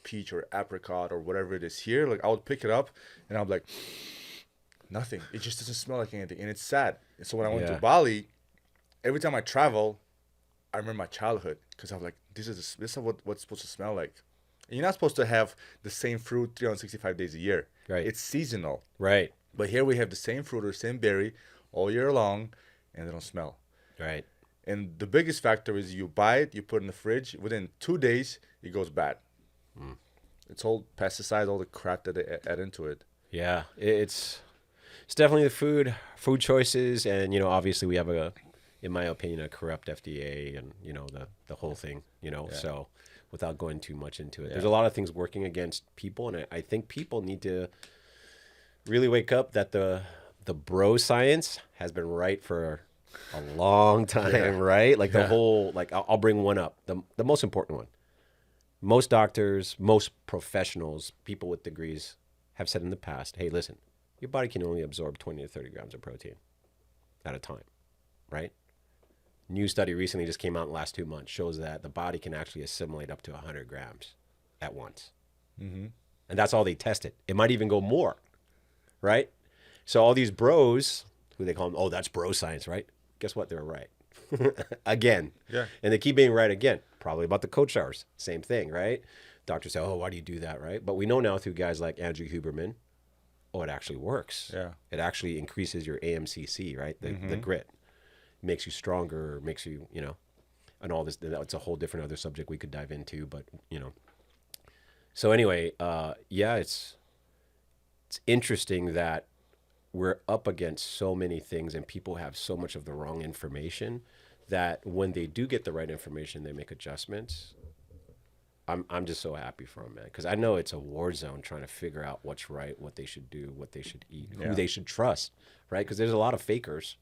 peach or apricot or whatever it is. Here, like I would pick it up and I'm like, nothing. It just doesn't smell like anything, and it's sad. And so when I went to Bali, every time I travel, I remember my childhood because I'm like, this is what's supposed to smell like. And you're not supposed to have the same fruit 365 days a year. Right. It's seasonal. Right. But here we have the same fruit or same berry all year long, and they don't smell. Right. And the biggest factor is you buy it, you put it in the fridge. Within 2 days, it goes bad. It's all pesticides, all the crap that they add into it. Yeah, it's definitely the food choices, and obviously we have in my opinion, a corrupt FDA, and the whole thing. So without going too much into it. There's a lot of things working against people, and I think people need to really wake up that the bro science has been right for a long time, right? Like the whole, like I'll bring one up, the most important one. Most doctors, most professionals, people with degrees have said in the past, hey, listen, your body can only absorb 20 to 30 grams of protein at a time, right? New study recently just came out in the last 2 months, shows that the body can actually assimilate up to 100 grams at once. And that's all they tested. It might even go more, right? So all these bros, who they call them, oh, that's bro science, right? Guess what? They're right. Again. Yeah. And they keep being right again. Probably about the cold showers. Same thing, right? Doctors say, oh, why do you do that, right? But we know now through guys like Andrew Huberman, oh, it actually works. Yeah. It actually increases your AMCC, right? The grit. Makes you stronger, makes you, you know, and all this. That's a whole different other subject we could dive into, but, you know. So anyway, yeah, it's interesting that we're up against so many things and people have so much of the wrong information that when they do get the right information, they make adjustments. I'm just so happy for them, man, because I know it's a war zone trying to figure out what's right, what they should do, what they should eat, who they should trust, right? Because there's a lot of fakers.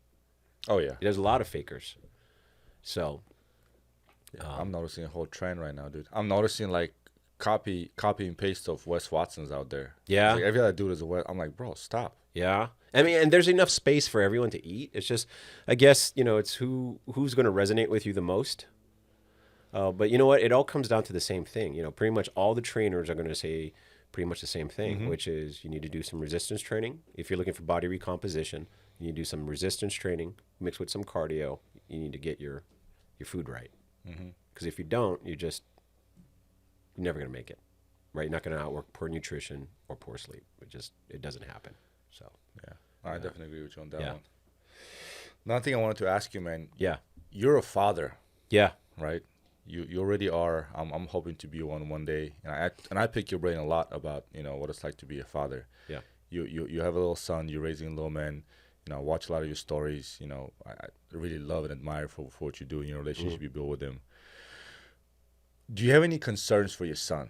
Oh yeah. There's a lot of fakers. So I'm noticing a whole trend right now, dude. I'm noticing like copy and paste of Wes Watson's out there. Yeah. Like, every other dude is a Wes. I'm like, bro, stop. yeah, I mean, and there's enough space for everyone to eat. It's just, I guess, you know, it's who's going to resonate with you the most. But you know what? It all comes down to the same thing. You know, pretty much all the trainers are going to say pretty much the same thing, which is you need to do some resistance training. If you're looking for body recomposition, you need to do some resistance training mixed with some cardio. You need to get your food right. Because if you don't, you're never going to make it, right? You're not going to outwork poor nutrition or poor sleep. It doesn't happen. So Yeah. I definitely agree with you on that Yeah. one. Another thing I wanted to ask you, man. yeah, You're a father, yeah, right? You already are. I'm hoping to be one day, and I pick your brain a lot about, you know, what it's like to be a father. yeah, You have a little son. You're raising a little man. You know, I watch a lot of your stories. You know, I really love and admire for what you do in your relationship you build with him. Do you have any concerns for your son?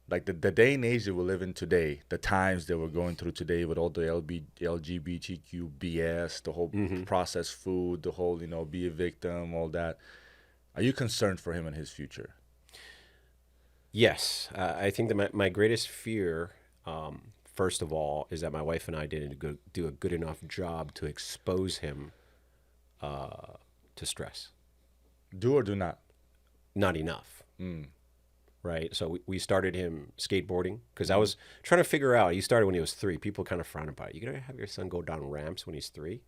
Like the day and age that we live in today, the times that we're going through today with all the LGBTQ BS, the whole processed food, the whole, you know, be a victim, all that. Are you concerned for him and his future? yes. I think that my greatest fear, first of all, is that my wife and I didn't do a good enough job to expose him to stress. Do or do not? Not enough. Right. So we started him skateboarding because I was trying to figure out. He started when he was 3. People kind of frown about it. You're going to have your son go down ramps when he's 3?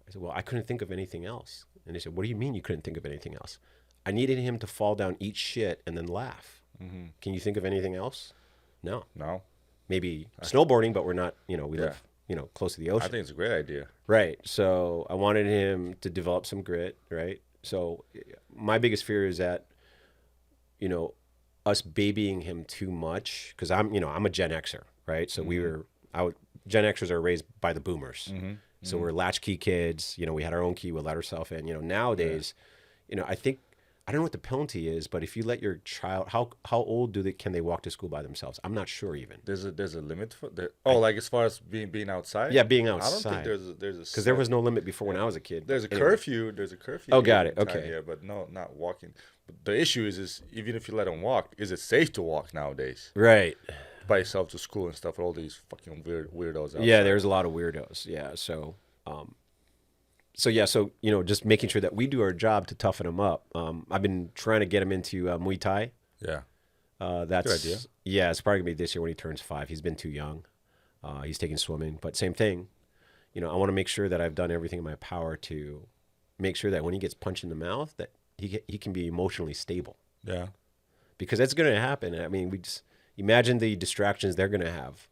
I said, well, I couldn't think of anything else. And they said, what do you mean you couldn't think of anything else? I needed him to fall down, eat shit, and then laugh. Can you think of anything else? No. No. Maybe snowboarding, but we're not, you know, we live, you know, close to the ocean. I think it's a great idea. Right. So I wanted him to develop some grit, right? So my biggest fear is that, you know, us babying him too much, because I'm a Gen Xer, right? So Gen Xers are raised by the boomers. So we're latchkey kids. You know, we had our own key, we let ourselves in. You know, nowadays, you know, I don't know what the penalty is, but if you let your child, how old can they walk to school by themselves? I'm not sure even. There's a limit for that. Oh, like as far as being outside? Yeah, being I don't outside. think there's a Because there was no limit before when I was a kid. There's a Anyway. curfew. There's a curfew. Oh, got it. time Okay. here, but no, not walking. But the issue is even if you let them walk, is it safe to walk nowadays Right. by yourself to school and stuff with all these fucking weirdos outside? Yeah, there's a lot of weirdos. Yeah, so you know, just making sure that we do our job to toughen him up. I've been trying to get him into Muay Thai. Yeah. That's Good idea. Yeah, it's probably gonna be this year when he turns 5. He's been too young. He's taking swimming, but same thing. You know, I want to make sure that I've done everything in my power to make sure that when he gets punched in the mouth, that he can be emotionally stable. Yeah. Because that's going to happen. I mean, we just imagine the distractions they're going to have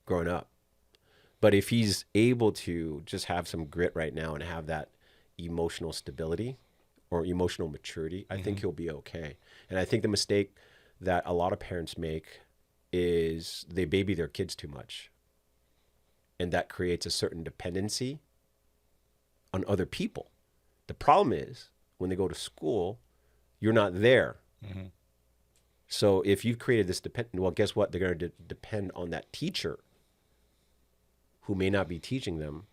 growing up. But if he's able to just have some grit right now and have that emotional stability or emotional maturity, I think he'll be okay. And I think the mistake that a lot of parents make is they baby their kids too much. And that creates a certain dependency on other people. The problem is when they go to school, you're not there. So if you've created this well, guess what? They're going to depend on that teacher who may not be teaching them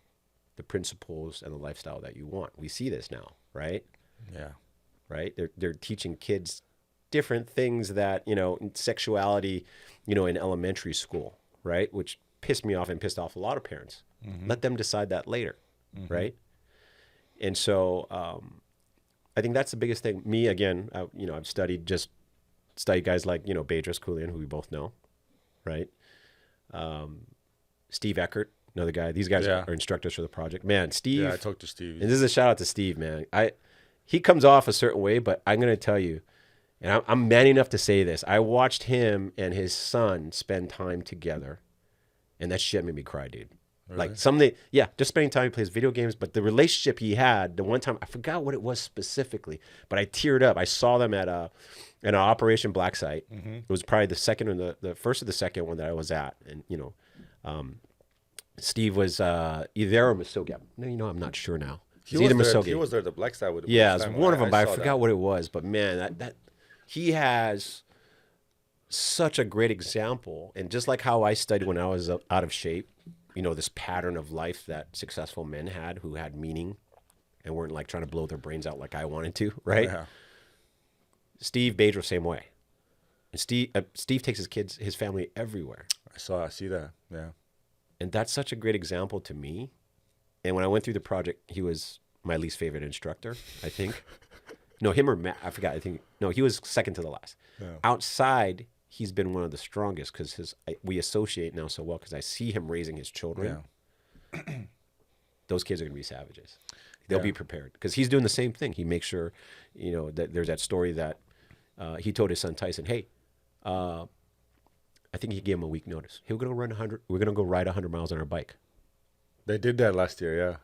the principles and the lifestyle that you want. We see this now, right? Yeah. Right? They're teaching kids different things that, sexuality, in elementary school, right? Which pissed me off and pissed off a lot of parents. Let them decide that later, right? And so I think that's the biggest thing. Me, again, I've studied guys like, Bedros Keuilian, who we both know, right? Steve Eckert, another guy. These guys are instructors for the project. Man, Steve. Yeah, I talked to Steve. And this is a shout out to Steve, man. He comes off a certain way, but I'm going to tell you, and I'm man enough to say this. I watched him and his son spend time together, and that shit made me cry, dude. Really? Like just spending time, he plays video games, but the relationship he had, the one time, I forgot what it was specifically, but I teared up. I saw them at an Operation Black Site. It was probably the second or the first or the second one that I was at, and Steve was either there or Musogi. No, I'm not sure now. He was there the Black Side with the it was one of them, but I forgot what it was. But man, that he has such a great example, and just like how I studied when I was out of shape, this pattern of life that successful men had who had meaning and weren't like trying to blow their brains out like I wanted to, right? Yeah. Steve Bedros, same way. And Steve takes his family everywhere. I see that, yeah. And that's such a great example to me. And when I went through the project, he was my least favorite instructor, I think. No, him or Matt, I forgot. He was second to the last. Yeah. Outside, he's been one of the strongest because we associate now so well because I see him raising his children. Yeah. Those kids are going to be savages. They'll be prepared because he's doing the same thing. He makes sure, that there's that story that he told his son Tyson, hey, I think he gave him a week notice. We're going to go ride 100 miles on our bike. They did that last year, yeah.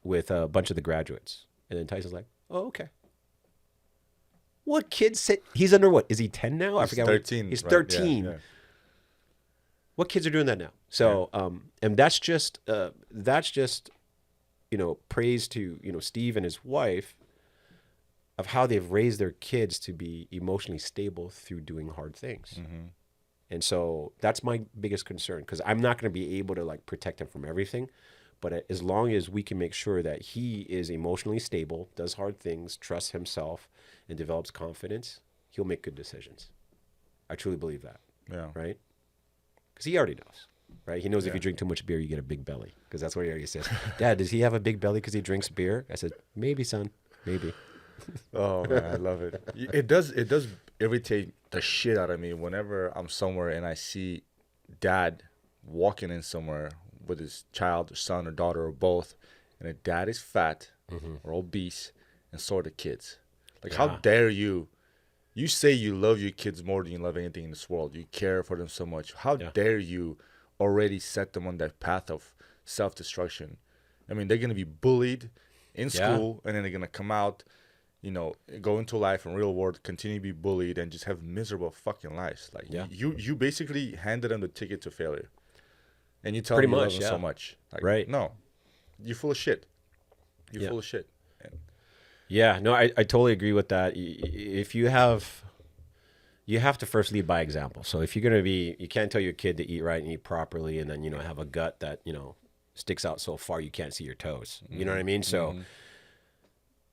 With a bunch of the graduates. And then Tyson's like, oh, okay. What kid said, he's under what? Is he 10 now? I forgot. 13. He's 13. Yeah. What kids are doing that now? So, and that's just, praise to, Steve and his wife of how they've raised their kids to be emotionally stable through doing hard things. Mm-hmm. And so that's my biggest concern because I'm not going to be able to like protect him from everything. But as long as we can make sure that he is emotionally stable, does hard things, trusts himself, and develops confidence, he'll make good decisions. I truly believe that. Yeah. Right? Because he already knows. Right? He knows if you drink too much beer, you get a big belly. Because that's what he already says. Dad, does he have a big belly because he drinks beer? I said, maybe, son. Maybe. Oh, man, I love it. It does irritate the shit out of me whenever I'm somewhere and I see dad walking in somewhere with his child or son or daughter or both, and the dad is fat or obese, and so are the kids. Like, how dare you? You say you love your kids more than you love anything in this world. You care for them so much. How dare you already set them on that path of self-destruction? I mean, they're going to be bullied in school, and then they're going to come out, go into life in real world, continue to be bullied, and just have miserable fucking lives. Like, you basically handed them the ticket to failure. And you tell them you love them so much. Like, right. No. You're full of shit. You're full of shit. Yeah, no, I totally agree with that. If you have to first lead by example. So if you're going to you can't tell your kid to eat right and eat properly and then, have a gut that, sticks out so far you can't see your toes. You know what I mean? So,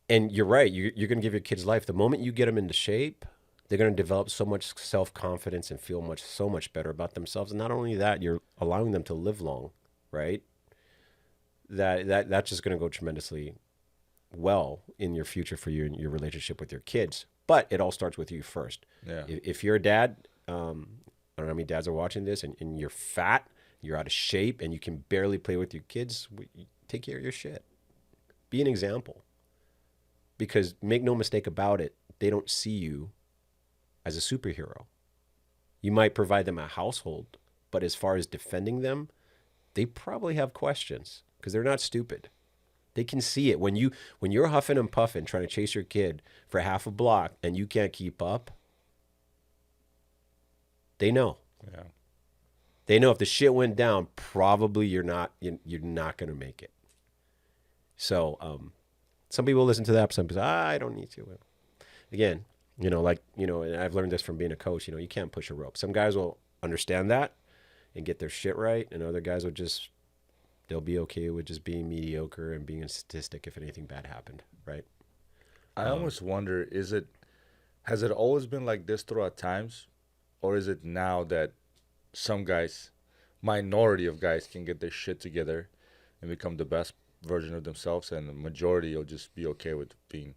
and you're right. You're going to give your kids life. The moment you get them into shape, they're going to develop so much self-confidence and feel so much better about themselves. And not only that, you're allowing them to live long, right? That's just going to go tremendously well in your future for you and your relationship with your kids. But it all starts with you first. Yeah. If you're a dad, I don't know how many dads are watching this, and you're fat, you're out of shape, and you can barely play with your kids, take care of your shit. Be an example. Because make no mistake about it, they don't see you as a superhero. You might provide them a household, but as far as defending them, they probably have questions because they're not stupid. They can see it. When you're huffing and puffing trying to chase your kid for half a block and you can't keep up, they know. Yeah. They know if the shit went down, probably you're not going to make it. So some people listen to that, some people say, I don't need to. Again, And I've learned this from being a coach. You can't push a rope. Some guys will understand that and get their shit right, and other guys will they'll be okay with just being mediocre and being a statistic if anything bad happened, right? I almost wonder, has it always been like this throughout times, or is it now that some guys, minority of guys, can get their shit together and become the best version of themselves, and the majority will just be okay with being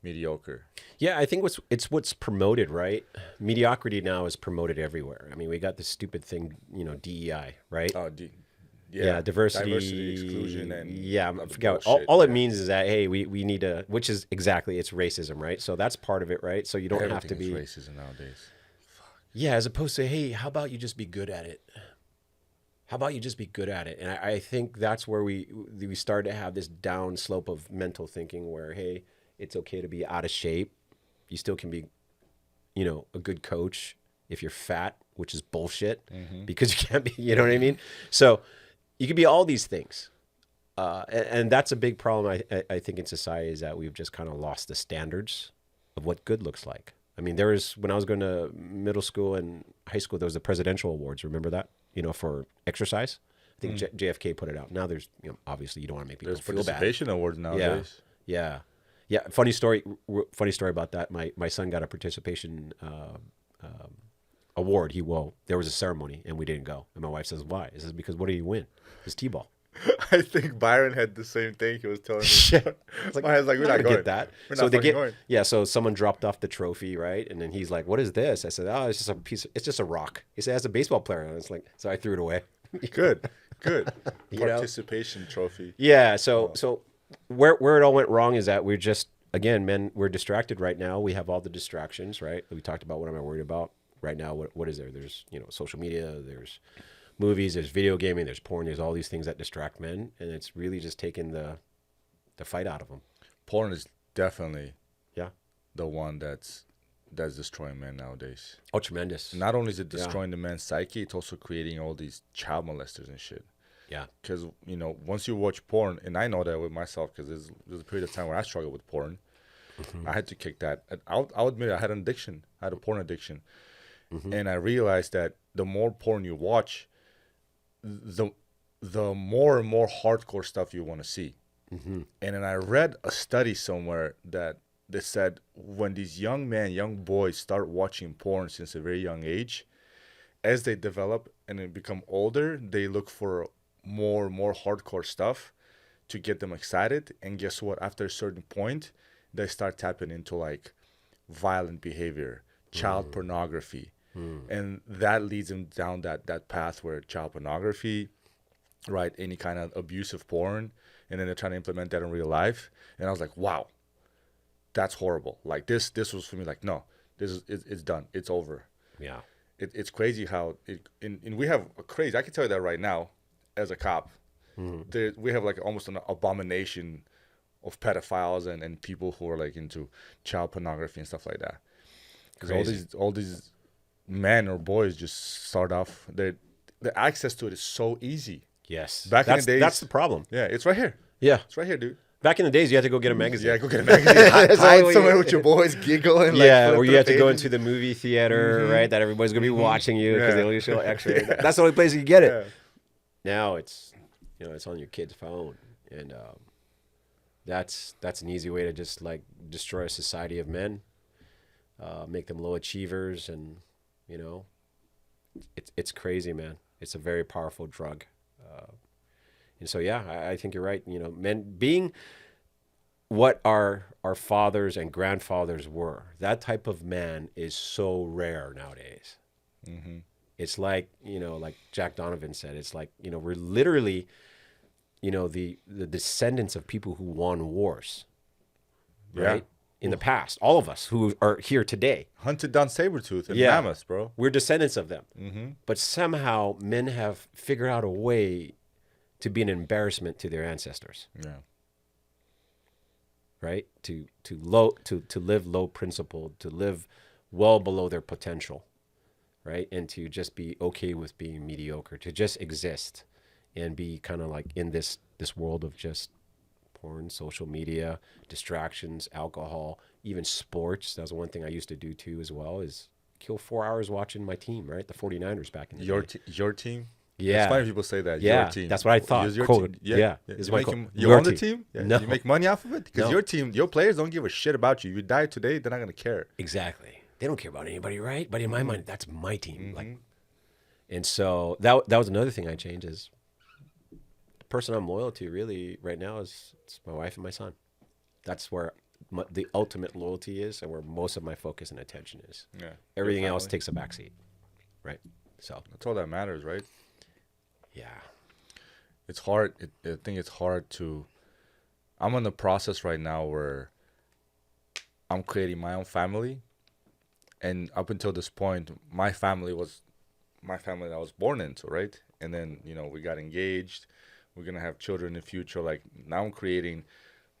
mediocre? Yeah, I think what's promoted, right? Mediocrity now is promoted everywhere. I mean, we got this stupid thing, DEI, right? Oh, Yeah, diversity, exclusion, and I forgot. bullshit, All it means is that, hey, we need to, which is exactly, it's racism, right? So that's part of it, right? So you don't have to be racism nowadays. Yeah, as opposed to, hey, how about you just be good at it? How about you just be good at it? And I think that's where we start to have this down slope of mental thinking where, hey, it's okay to be out of shape. You still can be, a good coach if you're fat, which is bullshit because you can't be, you know what I mean? So you can be all these things. And that's a big problem, I think, in society, is that we've just kind of lost the standards of what good looks like. I mean, when I was going to middle school and high school, there was the presidential awards. Remember that? For exercise. I think JFK put it out. Now there's, obviously you don't want to make people feel bad. There's participation awards nowadays. Yeah. Funny story about that. My son got a participation award. There was a ceremony and we didn't go. And my wife says, "Why?" It says, "Because what do you win? It's T-ball." I think Byron had the same thing. He was telling me. I was like, we're not going to get that. We're not going. Yeah, so someone dropped off the trophy, right? And then he's like, "What is this?" I said, "Oh, it's just a rock." He said, "It has a baseball player on it." It's like, so I threw it away. Good. Participation trophy. Yeah, so where it all went wrong is that we're just, again, men, we're distracted right now. We have all the distractions, right? We talked about what am I worried about right now. What is there? There's, social media, there's movies, there's video gaming, there's porn, there's all these things that distract men, and it's really just taking the fight out of them. Porn is definitely the one that's destroying men nowadays. Oh, tremendous. Not only is it destroying the man's psyche, it's also creating all these child molesters and shit. Yeah. Because, once you watch porn, and I know that with myself, because there's a period of time where I struggled with porn. I had to kick that. I'll admit I had an addiction. I had a porn addiction. And I realized that the more porn you watch, the more and more hardcore stuff you want to see. And then I read a study somewhere that they said when these young boys start watching porn since a very young age, as they develop and they become older, they look for more and more hardcore stuff to get them excited. And guess what? After a certain point, they start tapping into like violent behavior, child pornography. And that leads them down that path where child pornography, right, any kind of abusive porn, and then they're trying to implement that in real life. And I was like, wow, that's horrible. Like this was for me like, no, it's done. It's over. Yeah. It's crazy how and we have a crazy, I can tell you that right now as a cop, we have like almost an abomination of pedophiles and people who are like into child pornography and stuff like that. Because all these men or boys just start off, the access to it is so easy. Yes. Back in the days, that's the problem. Yeah, it's right here. Yeah. It's right here, dude. Back in the days, you had to go get a magazine. Yeah, go get a magazine. Hide somewhere with your boys giggling. Yeah, or you had to go into the movie theater, right? That everybody's going to be watching you because they only show extra. That's the only place you get it. Yeah. Now it's, it's on your kid's phone. And that's an easy way to just like destroy a society of men, make them low achievers. And, it's crazy, man. It's a very powerful drug. And so, I think you're right. Men being what our fathers and grandfathers were, that type of man is so rare nowadays. It's like, like Jack Donovan said, it's like, we're literally, the descendants of people who won wars, right? In the past, all of us who are here today. Hunted down saber-tooth and mammoths, bro. We're descendants of them. But somehow men have figured out a way to be an embarrassment to their ancestors. Yeah. Right? To live low principled, to live well below their potential, right? And to just be okay with being mediocre, to just exist and be kind of like in this world of just porn, social media, distractions, alcohol, even sports. That was one thing I used to do too as well, is kill 4 hours watching my team, right? The 49ers back in the day. Your team. Yeah. It's funny people say that. Yeah, Your team. that's what I thought. Use your Code. team. Yeah. Yeah. It's You, my make code. him, you Your own the team. team. Yeah. No. You make money off of it because No. your team, your players don't give a shit about you. You die today, they're not gonna care. Exactly. They don't care about anybody, right? But in my mind, that's my team. Like, Mm-hmm. and so that was another thing I changed, is the person I'm loyal to really right now is it's my wife and my son. That's where the ultimate loyalty is, and where most of my focus and attention is. Yeah. Everything Your else family. takes a backseat, right? So That's all that matters, right? yeah, It's hard. I think it's hard to. I'm in the process right now where I'm creating my own family, and up until this point, my family was my family that I was born into, right? And then we got engaged. We're gonna have children in the future. Like now, I'm creating.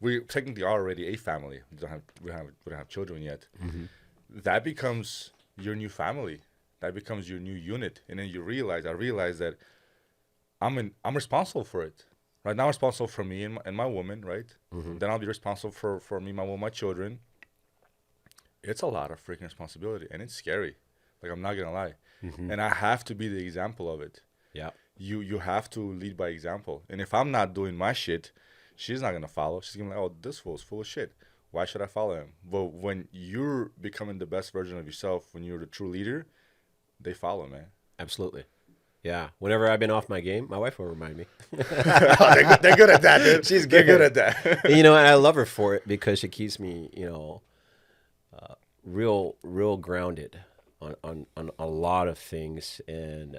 We technically are already a family. We don't have children yet. That becomes your new family. That becomes your new unit, and then I realize that I'm responsible for it. Right now, I'm responsible for me and my woman, right? Then I'll be responsible for me, my woman, my children. It's a lot of freaking responsibility, and it's scary. Like, I'm not gonna lie. And I have to be the example of it. yeah, You have to lead by example. And if I'm not doing my shit, she's not gonna follow. She's gonna be like, oh, this fool's full of shit. Why should I follow him? But when you're becoming the best version of yourself, when you're the true leader, they follow, man. absolutely. Yeah. Whenever I've been off my game, my wife will remind me. They're good at that, dude. She's They're good. good at that. And I love her for it, because she keeps me, real grounded on a lot of things. And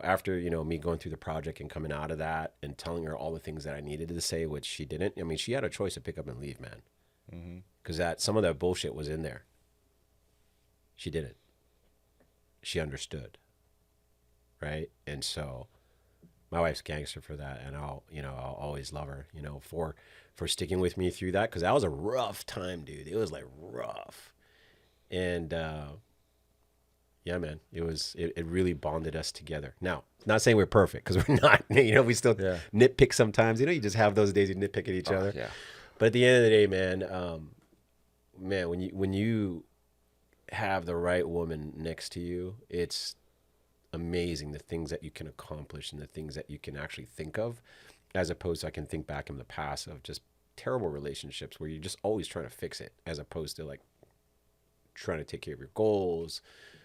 after me going through the project and coming out of that and telling her all the things that I needed to say, which she didn't. I mean, she had a choice to pick up and leave, man, because some of that bullshit was in there. She didn't. She understood, right? And so my wife's a gangster for that, and I'll always love her, for sticking with me through that, because that was a rough time, dude. It was like rough. And yeah, man, it really bonded us together. Now, not saying we're perfect, because we're not. We still nitpick sometimes. You just have those days you nitpick at each other. Yeah. But at the end of the day, man, when you have the right woman next to you, it's amazing the things that you can accomplish and the things that you can actually think of, as opposed to I can think back in the past of just terrible relationships where you're just always trying to fix it, as opposed to like trying to take care of your goals,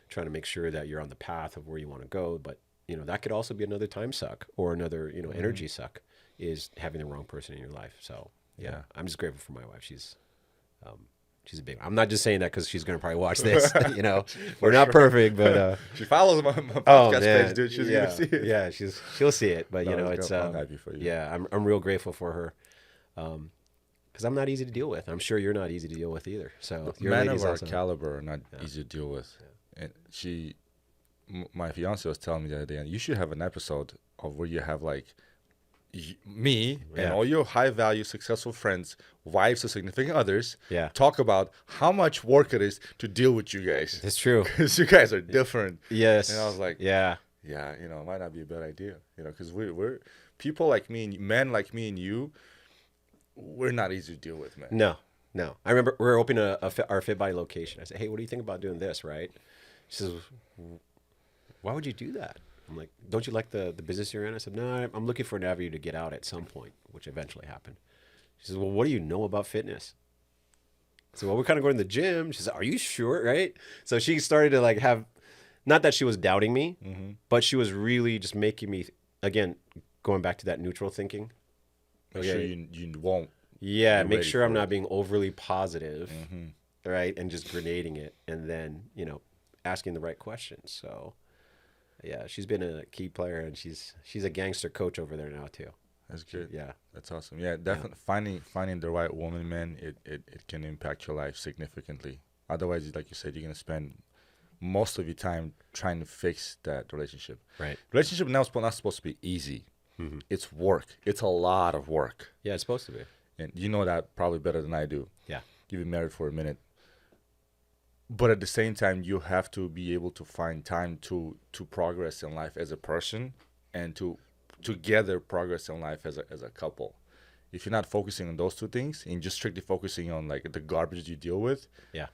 trying to make sure that you're on the path of where you want to go. But that could also be another time suck, or another energy suck, is having the wrong person in your life. So yeah, I'm just grateful for my wife. She's a big one. I'm not just saying that because she's going to probably watch this. We're not perfect, but she follows my podcast page, dude. She's yeah, gonna see it. yeah, she'll see it. But it's I'm happy for you. yeah, I'm real grateful for her, because I'm not easy to deal with. I'm sure you're not easy to deal with either. So your Men lady's of our also caliber are not easy to deal with. And my fiance was telling me the other day, and you should have an episode of where you have like me and all your high value successful friends, wives or significant others, talk about how much work it is to deal with you guys. It's true, because you guys are different. Yes. And I was like, it might not be a bad idea, because we're people like me and men like me and you, we're not easy to deal with, man. No. I remember we were opening our Fit Body location. I said, hey, what do you think about doing this, right? She says, why would you do that? I'm like, don't you like the business you're in? I said, no, I'm looking for an avenue to get out at some point, which eventually happened. She says, well, what do you know about fitness? I said, well, we're kind of going to the gym. She said, are you sure, right? So she started to like have, not that she was doubting me, but she was really just making me, again, going back to that neutral thinking. Make sure you won't. Yeah, make sure I'm not being overly positive, right? And just grenading it, and then, asking the right questions. So yeah, she's been a key player, and she's a gangster coach over there now too. That's good. Yeah, that's awesome. Yeah, definitely finding the right woman, man. It can impact your life significantly. Otherwise, like you said, you're gonna spend most of your time trying to fix that relationship. Right. Relationship now is not supposed to be easy. It's work. It's a lot of work. Yeah, it's supposed to be. And you know that probably better than I do. Yeah. You've been married for a minute. But at the same time, you have to be able to find time to progress in life as a person, and to together progress in life as a couple. if you're not focusing on those two things and just strictly focusing on like the garbage you deal with, Yeah.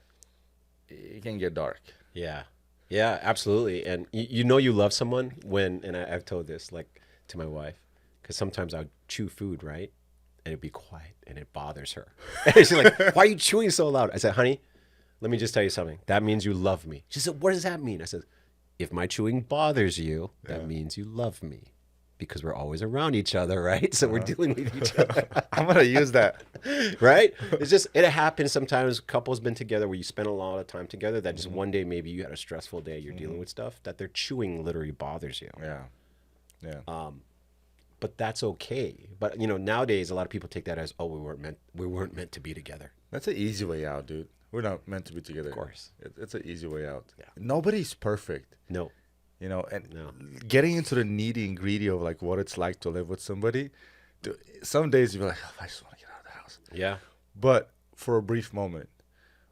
it can get dark. Yeah. Yeah, absolutely. And you know you love someone when, and I've told this like to my wife, because sometimes I'll chew food, right? And it'd be quiet and it bothers her. And she's like, why are you chewing so loud? I said, honey, let me just tell you something. That means you love me. She said, what does that mean? I said, if my chewing bothers you, that means you love me. Because we're always around each other, right? So we're dealing with each other. I'm gonna use that. Right? It's just, it happens sometimes. Couples been together where you spend a lot of time together that just one day maybe you had a stressful day, you're dealing with stuff that their chewing literally bothers you. Yeah. Yeah. But that's okay. But you know, nowadays a lot of people take that as, oh, we weren't meant to be together. That's an easy way out, dude. We're not meant to be together. Of course. It's an easy way out. Yeah. Nobody's perfect. No. You know, and No. getting into the nitty and gritty of like what it's like to live with somebody, dude, some days you're like, oh, I just want to get out of the house. Yeah. But for a brief moment,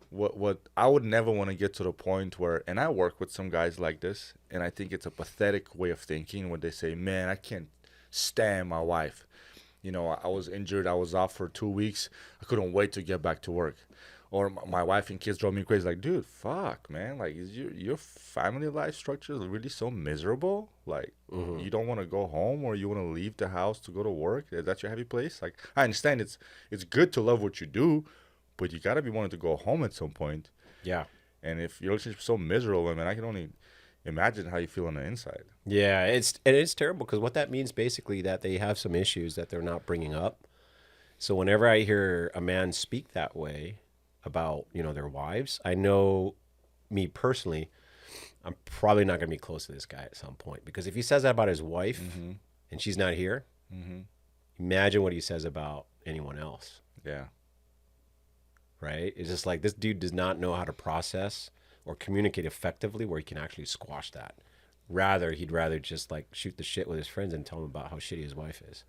what I would never want to get to the point where, and I work with some guys like this, and I think it's a pathetic way of thinking when they say, man, I can't stand my wife. You know, I was injured. I was off for 2 weeks. I couldn't wait to get back to work. Or my wife and kids drove me crazy. Like, dude, fuck, man. Like, is your family life structure really so miserable? Like, you don't want to go home or you want to leave the house to go to work? That's your happy place? Like, I understand it's good to love what you do, but you got to be wanting to go home at some point. Yeah. And if your relationship's so miserable, man, I can only imagine how you feel on the inside. Yeah, it's terrible because what that means basically that they have some issues that they're not bringing up. So whenever I hear a man speak that way about, you know, their wives, I know me personally, I'm probably not going to be close to this guy at some point because if he says that about his wife and she's not here, imagine what he says about anyone else. Yeah. Right? It's just like this dude does not know how to process or communicate effectively where he can actually squash that. He'd rather just like shoot the shit with his friends and tell him about how shitty his wife is.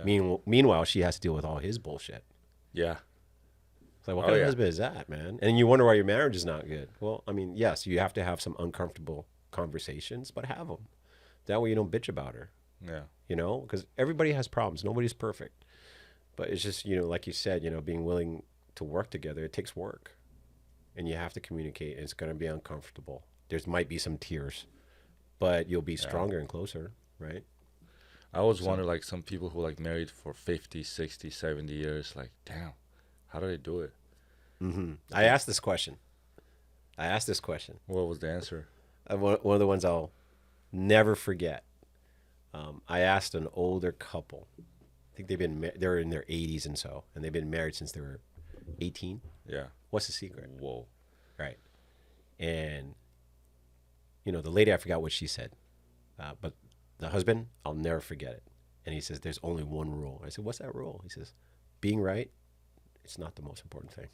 Yeah. Meanwhile, she has to deal with all his bullshit. Yeah. It's like, what kind of husband is that, man? And you wonder why your marriage is not good. Well, I mean, yes, you have to have some uncomfortable conversations, but have them. That way you don't bitch about her. Yeah. You know, because everybody has problems. Nobody's perfect. But it's just, you know, like you said, you know, being willing to work together, it takes work. And you have to communicate. And it's going to be uncomfortable. Might be some tears, but you'll be stronger and closer, right? I always wonder, like, some people who, like, married for 50, 60, 70 years, like, damn, how do they do it? I asked this question. What was the answer? One of the ones I'll never forget. I asked an older couple. I think they're in their 80s and they've been married since they were 18. Yeah. What's the secret? Whoa. Right. And, you know, the lady, I forgot what she said. But the husband, I'll never forget it. And he says, there's only one rule. I said, what's that rule? He says, being right, it's not the most important thing.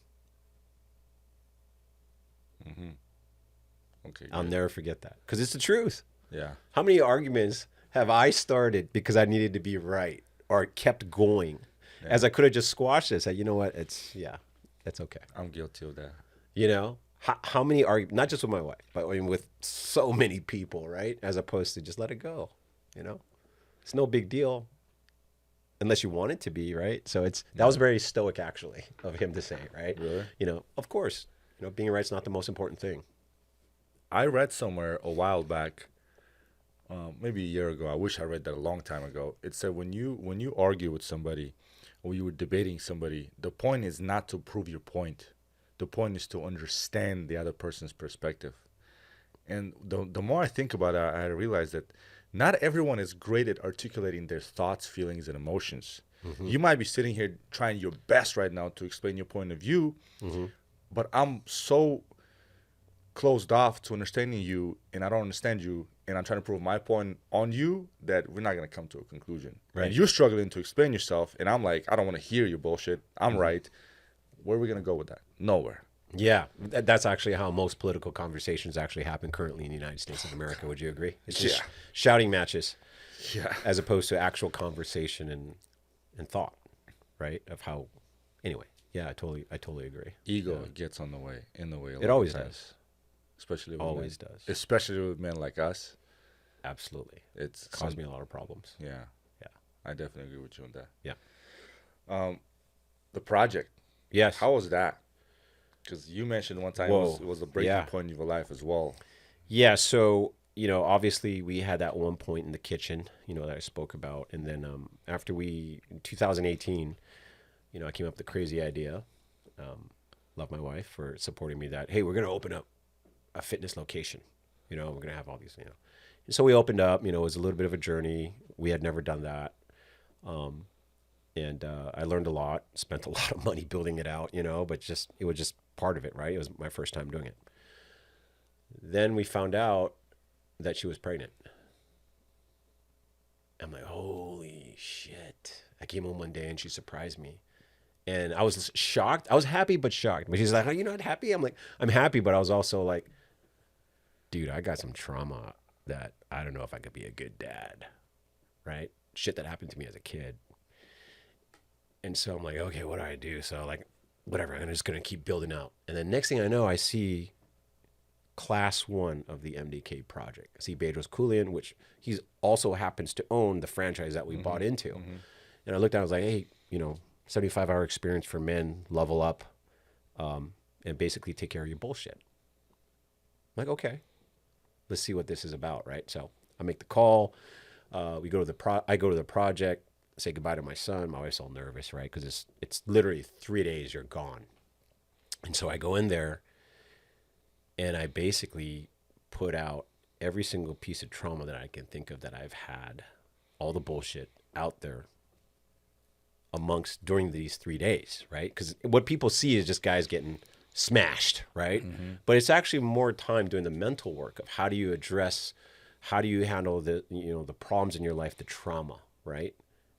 Okay. I'll good. never forget that because it's the truth. Yeah. How many arguments have I started because I needed to be right or kept going as I could have just squashed it? Said, you know what? That's okay. I'm guilty of that. You know, how many arguments, not just with my wife, but I mean, with so many people, right? As opposed to just let it go, you know? It's no big deal unless you want it to be, right? So that was very stoic, actually, of him to say, right? Really? You know, of course, you know, being right's not the most important thing. I read somewhere a while back, maybe a year ago. I wish I read that a long time ago. It said when you argue with somebody or you were debating somebody, the point is not to prove your point. The point is to understand the other person's perspective. And the more I think about it, I realize that not everyone is great at articulating their thoughts, feelings, and emotions. You might be sitting here trying your best right now to explain your point of view, but I'm so closed off to understanding you, and I don't understand you, and I'm trying to prove my point on you that we're not going to come to a conclusion. Right. And you're struggling to explain yourself, and I'm like, I don't want to hear your bullshit. I'm right. Where are we going to go with that? Nowhere. Yeah, that's actually how most political conversations actually happen currently in the United States of America. Would you agree? It's just shouting matches, as opposed to actual conversation and thought, right? Of how, anyway. Yeah, I totally agree. Ego gets in the way. It always does. Especially with always men. does. Especially with men like us. Absolutely. It's caused me a lot of problems. Yeah. Yeah. I definitely agree with you on that. Yeah. Um, the project, Yes. how was that? Because you mentioned one time Whoa. it was a breaking Yeah. point in your life as well. Yeah. So, obviously we had that one point in the kitchen, that I spoke about. And then after in 2018, I came up with the crazy idea. Love my wife for supporting me that, hey, we're going to open up a fitness location. We're going to have all these. And so we opened up, it was a little bit of a journey. We had never done that. And I learned a lot, spent a lot of money building it out, but it was just part of it, right? It was my first time doing it. Then we found out that she was pregnant. I'm like, holy shit. I came home one day and she surprised me. And I was shocked. I was happy, but shocked. But she's like, are you not happy? I'm like, I'm happy, but I was also like, dude, I got some trauma that I don't know if I could be a good dad, right? Shit that happened to me as a kid. And so I'm like, okay, what do I do? So like, whatever, I'm just going to keep building out. And then next thing I know, I see class one of the MDK project. I see Bedros Keuilian, which he also happens to own the franchise that we bought into. And I looked at it, I was like, hey, 75-hour experience for men, level up, and basically take care of your bullshit. I'm like, okay, let's see what this is about, right? So I make the call. I go to the project, say goodbye to my son. My wife's all nervous, right? Because it's literally 3 days you're gone. And so I go in there and I basically put out every single piece of trauma that I can think of that I've had, all the bullshit out there during these 3 days, right? Because what people see is just guys getting smashed, right? But it's actually more time doing the mental work of how do you handle the problems in your life, the trauma, right?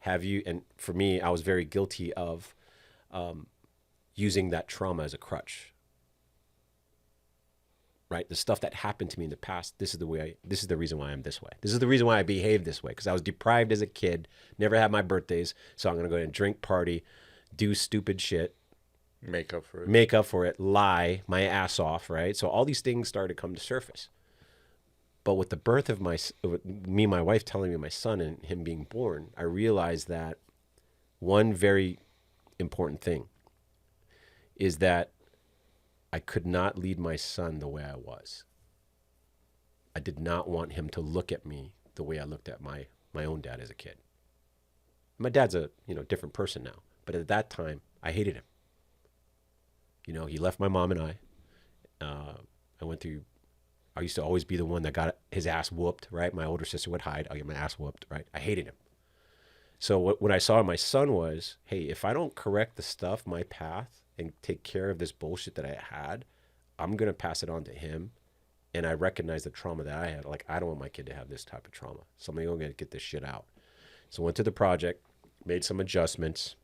And for me, I was very guilty of using that trauma as a crutch, right? The stuff that happened to me in the past, this is the reason why I'm this way. This is the reason why I behaved this way, because I was deprived as a kid, never had my birthdays, so I'm going to go and drink, party, do stupid shit, Make up for it. make up for it, lie my ass off, right? So all these things started to come to surface. But with the birth of me, my wife telling me my son and him being born, I realized that one very important thing is that I could not lead my son the way I was. I did not want him to look at me the way I looked at my own dad as a kid. My dad's a different person now, but at that time I hated him. He left my mom and I. I used to always be the one that got his ass whooped, right? My older sister would hide. I'll get my ass whooped, right? I hated him. So what I saw in my son was, hey, if I don't correct the stuff, my path, and take care of this bullshit that I had, I'm going to pass it on to him. And I recognize the trauma that I had. Like, I don't want my kid to have this type of trauma. So I'm going to get this shit out. So I went to the project, made some adjustments,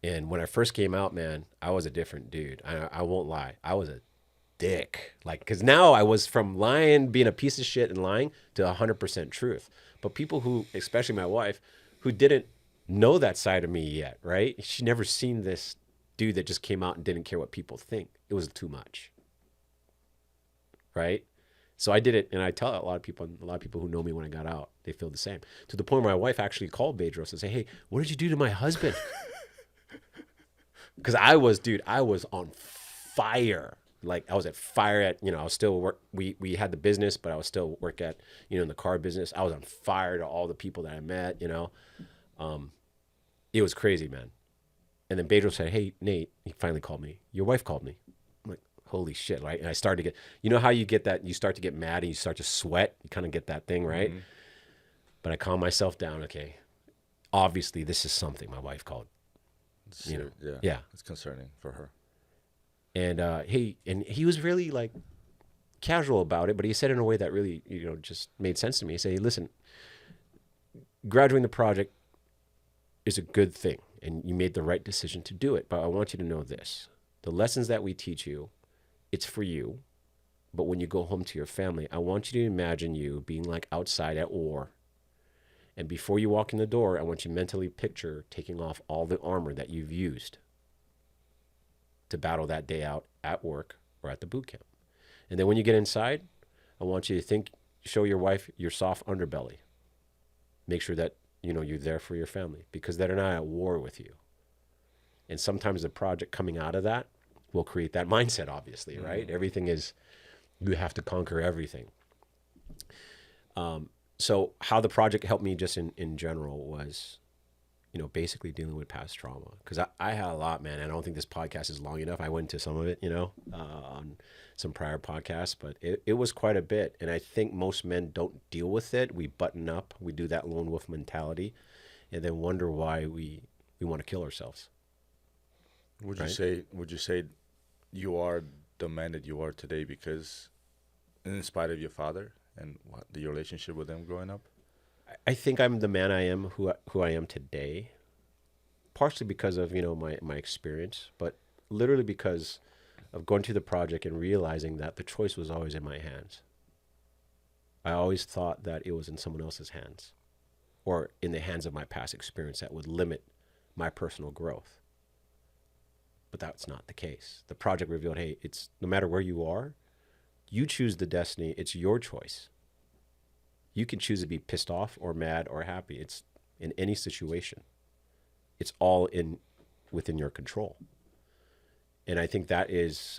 and when I first came out, man, I was a different dude. I won't lie. I was a dick. Like, because now I was from lying, being a piece of shit and lying to 100% truth. But people who, especially my wife, who didn't know that side of me yet, right? She never seen this dude that just came out and didn't care what people think. It was too much, right? So I did it, and I tell a lot of people who know me when I got out, they feel the same. To the point where my wife actually called Bedros and say, hey, what did you do to my husband? Because I was on fire. Like, I was at fire I was still work. We had the business, but I was still work at, in the car business. I was on fire to all the people that I met, It was crazy, man. And then Bedros said, hey, Nate, he finally called me. Your wife called me. I'm like, holy shit, right? And I started to get, how you get that, you start to get mad and you start to sweat. You kind of get that thing, right? But I calmed myself down. Okay, obviously this is something my wife called. Yeah. It's concerning for her. And he was really like casual about it, but he said it in a way that really, just made sense to me. He said, hey, listen, graduating the project is a good thing, and you made the right decision to do it. But I want you to know this. The lessons that we teach you, it's for you. But when you go home to your family, I want you to imagine you being like outside at war. And before you walk in the door, I want you to mentally picture taking off all the armor that you've used to battle that day out at work or at the boot camp. And then when you get inside, I want you to show your wife your soft underbelly. Make sure that you're there for your family because they're not at war with you. And sometimes the project coming out of that will create that mindset, obviously, right? Everything is, you have to conquer everything. So how the project helped me just in general was, basically dealing with past trauma. Because I had a lot, man. I don't think this podcast is long enough. I went to some of it, on some prior podcasts, but it was quite a bit. And I think most men don't deal with it. We button up, we do that lone wolf mentality, and then wonder why we want to kill ourselves. Would you say you are the man that you are today because in spite of your father and the relationship with him growing up? I think I'm the man I am who I am today, partially because of, my experience, but literally because of going through the project and realizing that the choice was always in my hands. I always thought that it was in someone else's hands or in the hands of my past experience that would limit my personal growth. But that's not the case. The project revealed, hey, it's no matter where you are, you choose the destiny. It's your choice. You can choose to be pissed off or mad or happy. It's in any situation. It's all within your control. And I think that's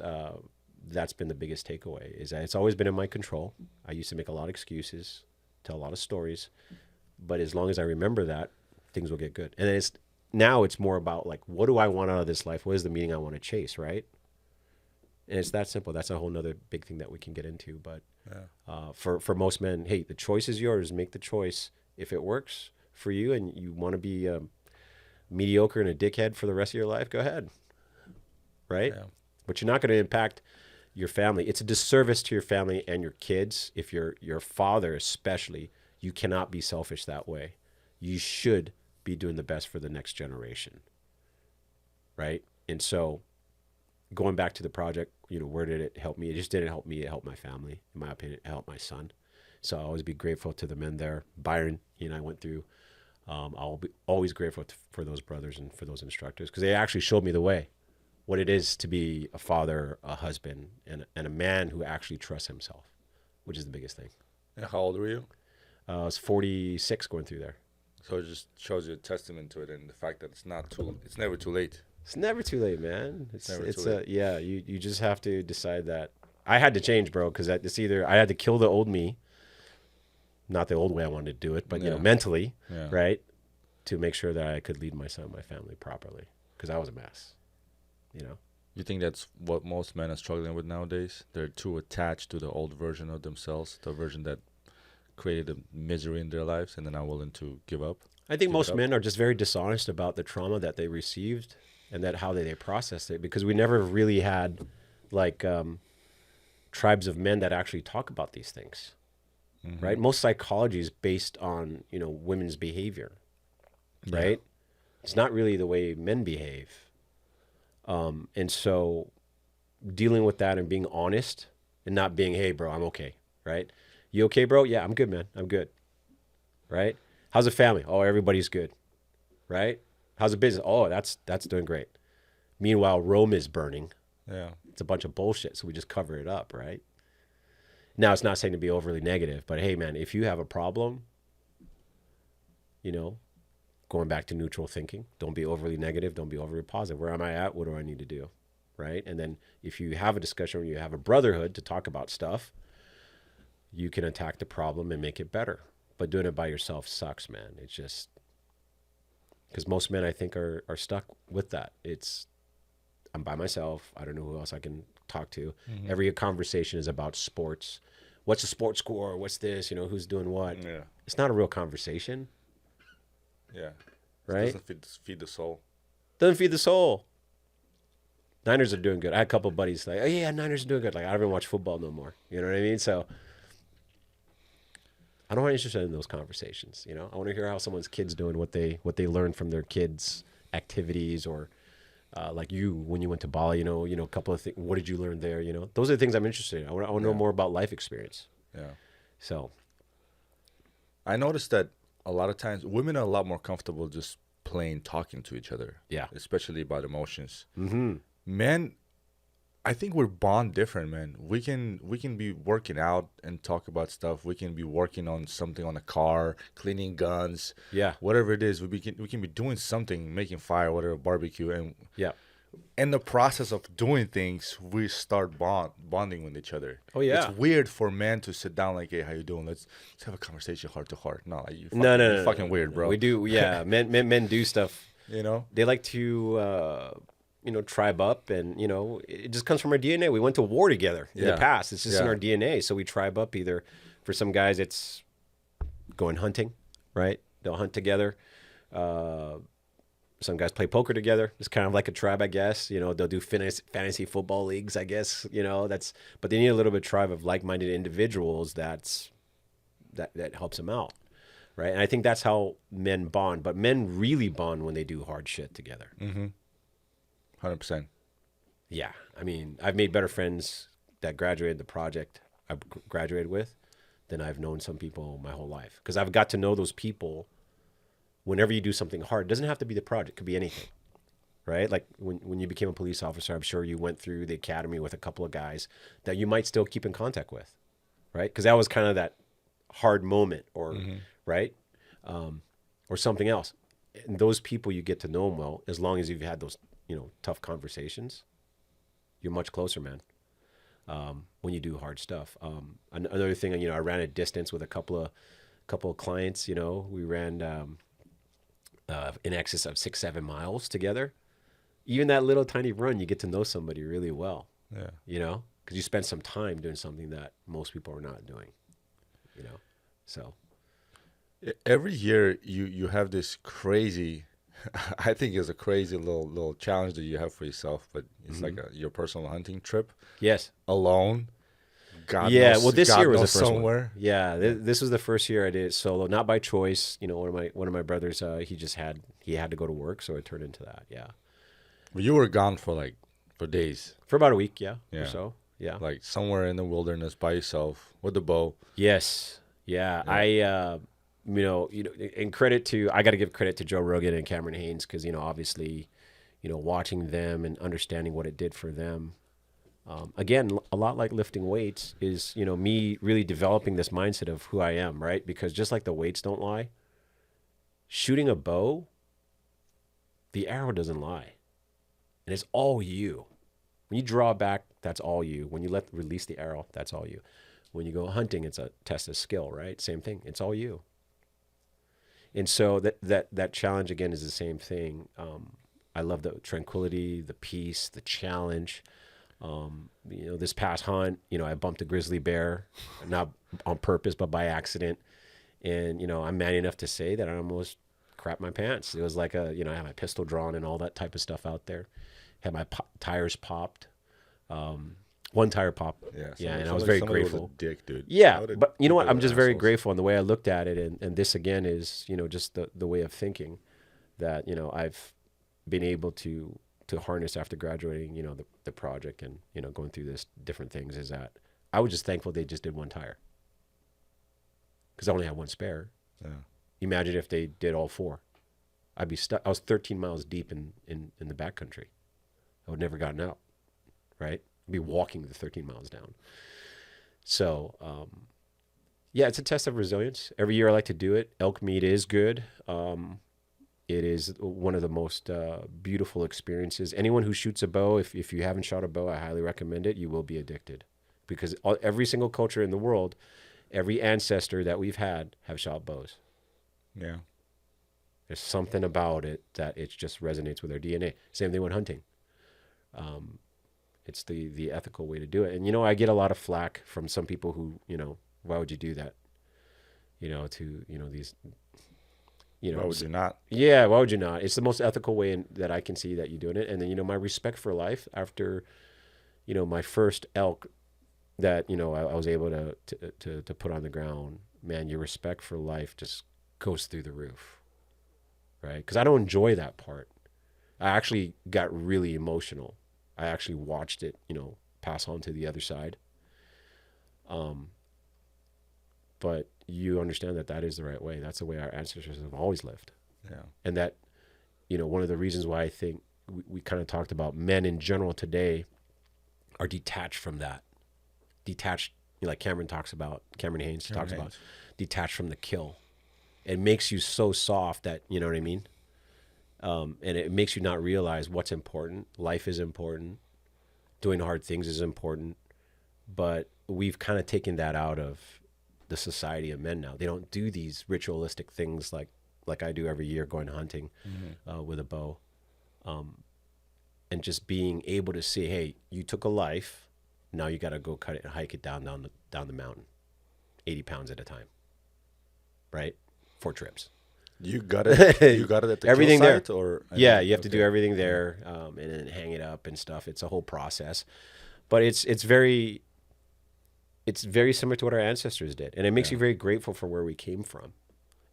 been the biggest takeaway, is that it's always been in my control. I used to make a lot of excuses, tell a lot of stories, but as long as I remember that, things will get good. And now it's more about like, what do I want out of this life? What is the meaning I want to chase, right? And it's that simple. That's a whole nother big thing that we can get into. But for most men, hey, the choice is yours. Make the choice. If it works for you and you want to be mediocre and a dickhead for the rest of your life, go ahead, right? Yeah. But you're not going to impact your family. It's a disservice to your family and your kids. If you're your father especially, you cannot be selfish that way. You should be doing the best for the next generation, right? And so going back to the project, where did it help me? It just didn't help me. It helped my family. In my opinion, it helped my son. So I'll always be grateful to the men there. Byron, he and I went through. I'll be always grateful for those brothers and for those instructors because they actually showed me the way, what it is to be a father, a husband, and a man who actually trusts himself, which is the biggest thing. And how old were you? I was 46 going through there. So it just shows you a testament to it and the fact that it's never too late. It's never too late, man. It's never too late. Yeah, you just have to decide that. I had to change, bro, because it's either I had to kill the old me, not the old way I wanted to do it, but mentally, right, to make sure that I could lead my son and my family properly, because I was a mess, You think that's what most men are struggling with nowadays? They're too attached to the old version of themselves, the version that created the misery in their lives, and they're not willing to give up. I think most men are just very dishonest about the trauma that they received and that how they processed it, because we never really had like tribes of men that actually talk about these things, right? Most psychology is based on, women's behavior, right? It's not really the way men behave. And so dealing with that and being honest and not being, hey, bro, I'm okay, right? You okay, bro? Yeah, I'm good, man. I'm good, right? How's the family? Oh, everybody's good, right? How's the business? Oh, that's doing great. Meanwhile, Rome is burning. Yeah. It's a bunch of bullshit, so we just cover it up, right? Now, it's not saying to be overly negative, but hey, man, if you have a problem, going back to neutral thinking, don't be overly negative, don't be overly positive. Where am I at? What do I need to do, right? And then if you have a discussion or you have a brotherhood to talk about stuff, you can attack the problem and make it better. But doing it by yourself sucks, man. It's just, because most men, I think, are stuck with that. I'm by myself. I don't know who else I can talk to. Every conversation is about sports. What's the sports score? What's this? Who's doing what? Yeah. It's not a real conversation. Yeah. Right? It doesn't feed the soul. Doesn't feed the soul. Niners are doing good. I had a couple of buddies like, oh yeah, Niners are doing good. Like, I don't even watch football no more. You know what I mean? So I'm not interested in those conversations. I want to hear how someone's kid's doing, what they learned from their kids' activities, or like you when you went to Bali. A couple of things. What did you learn there? Those are the things I'm interested in. I want to know more about life experience. Yeah. So I noticed that a lot of times women are a lot more comfortable just plain talking to each other. Yeah. Especially about emotions. Mm-hmm. Men I think we're bond different, man. We can be working out and talk about stuff. We can be working on something on a car, cleaning guns, Yeah. whatever it is. We can be doing something, making fire, whatever, barbecue, and Yeah. in the process of doing things, we start bonding with each other. Oh, yeah. It's weird for men to sit down like, hey, how you doing? Let's have a conversation heart to heart. No, like, No, no, you're no, fucking no, weird, no. bro. We do, yeah. Men do stuff. You know? They like to, tribe up, and it just comes from our DNA. We went to war together in the Yeah. past. It's just in Yeah. our DNA. So we tribe up. Either for some guys, it's going hunting, right? They'll hunt together. Some guys play poker together. It's kind of like a tribe, I guess. They'll do fantasy football leagues, I guess. But they need a little bit of tribe of like-minded individuals that helps them out, right? And I think that's how men bond. But men really bond when they do hard shit together. 100%. Yeah, I mean, I've made better friends that graduated the project I graduated with than I've known some people my whole life, because I've got to know those people. Whenever you do something hard, it doesn't have to be the project, it could be anything, right? Like when you became a police officer, I'm sure you went through the academy with a couple of guys that you might still keep in contact with, right? Because that was kind of that hard moment, or right, or something else. And those people, you get to know them well as long as you've had those tough conversations. You're much closer, man. When you do hard stuff. Another thing, I ran a distance with a couple of clients. We ran in excess of 6-7 miles together. Even that little tiny run, you get to know somebody really well. Yeah. Because you spend some time doing something that most people are not doing. So Every year you have this crazy, I think it's a crazy little challenge that you have for yourself, but it's like your personal hunting trip yes. alone. God Yeah, knows, well, this God year was the knows first somewhere. one. Yeah, this was the first year I did it solo, not by choice. One of my brothers, he had to go to work, so it turned into that. Yeah, But you were gone for days, for about a week. Yeah, Yeah. or so. Yeah. like somewhere in the wilderness by yourself with the bow. Yes. Yeah. I and I got to give credit to Joe Rogan and Cameron Haynes, because obviously, watching them and understanding what it did for them. Again, a lot like lifting weights is, me really developing this mindset of who I am, right? Because just like the weights don't lie, shooting a bow, the arrow doesn't lie. And it's all you. When you draw back, that's all you. When you release the arrow, that's all you. When you go hunting, it's a test of skill, right? Same thing. It's all you. And so that challenge, again, is the same thing. I love the tranquility, the peace, the challenge. This past hunt, I bumped a grizzly bear, not on purpose, but by accident. And, I'm man enough to say that I almost crapped my pants. It was like I had my pistol drawn and all that type of stuff out there. Had my tires popped. One tire popped. Yeah, and I was very grateful. Was a dick, dude. Yeah, but you know what? I'm just very assholes. grateful, and the way I looked at it, and this again is, just the way of thinking that, I've been able to harness after graduating, the project, and, going through this different things, is that I was just thankful they just did one tire, because I only had one spare. Yeah. Imagine if they did all four. I'd be stuck. I was 13 miles deep in the backcountry. I would never gotten out, right? I'd be walking the 13 miles down. So, yeah, it's a test of resilience. Every year I like to do it. Elk meat is good. It is one of the most beautiful experiences. Anyone who shoots a bow, if you haven't shot a bow, I highly recommend it. You will be addicted, because every single culture in the world, every ancestor that we've had have shot bows. Yeah. There's something about it that it just resonates with our DNA. Same thing with hunting. It's the ethical way to do it. And, I get a lot of flack from some people who, why would you do that? These, Why would you not? Yeah, why would you not? It's the most ethical way that I can see that you're doing it. And then, my respect for life after, my first elk that, I was able to put on the ground, man, your respect for life just goes through the roof, right? Because I don't enjoy that part. I actually got really emotional. I actually watched it, pass on to the other side. But you understand that is the right way. That's the way our ancestors have always lived. Yeah. And that, one of the reasons why I think we kind of talked about men in general today are detached from that. Detached, like Cameron Haynes talks about, detached from the kill. It makes you so soft that, you know what I mean? And it makes you not realize what's important. Life is important. Doing hard things is important. But we've kind of taken that out of the society of men now. They don't do these ritualistic things like I do every year, going hunting with a bow. And just being able to see, hey, you took a life. Now you got to go cut it and hike it down the mountain, 80 pounds at a time, right? 4 trips. You got it. You got it at the everything kill there, site, or yeah, you have to do everything there, and then hang it up and stuff. It's a whole process, but it's very similar to what our ancestors did, and it makes you very grateful for where we came from,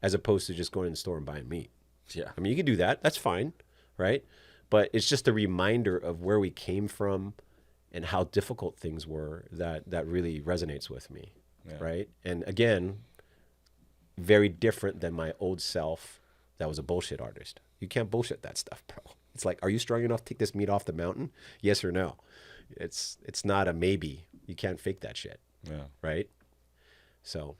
as opposed to just going in the store and buying meat. Yeah, I mean, you can do that. That's fine, right? But it's just a reminder of where we came from and how difficult things were that really resonates with me, right? And again, very different than my old self that was a bullshit artist. You can't bullshit that stuff, bro. It's like, are you strong enough to take this meat off the mountain? Yes or no? It's not a maybe. You can't fake that shit, right? So,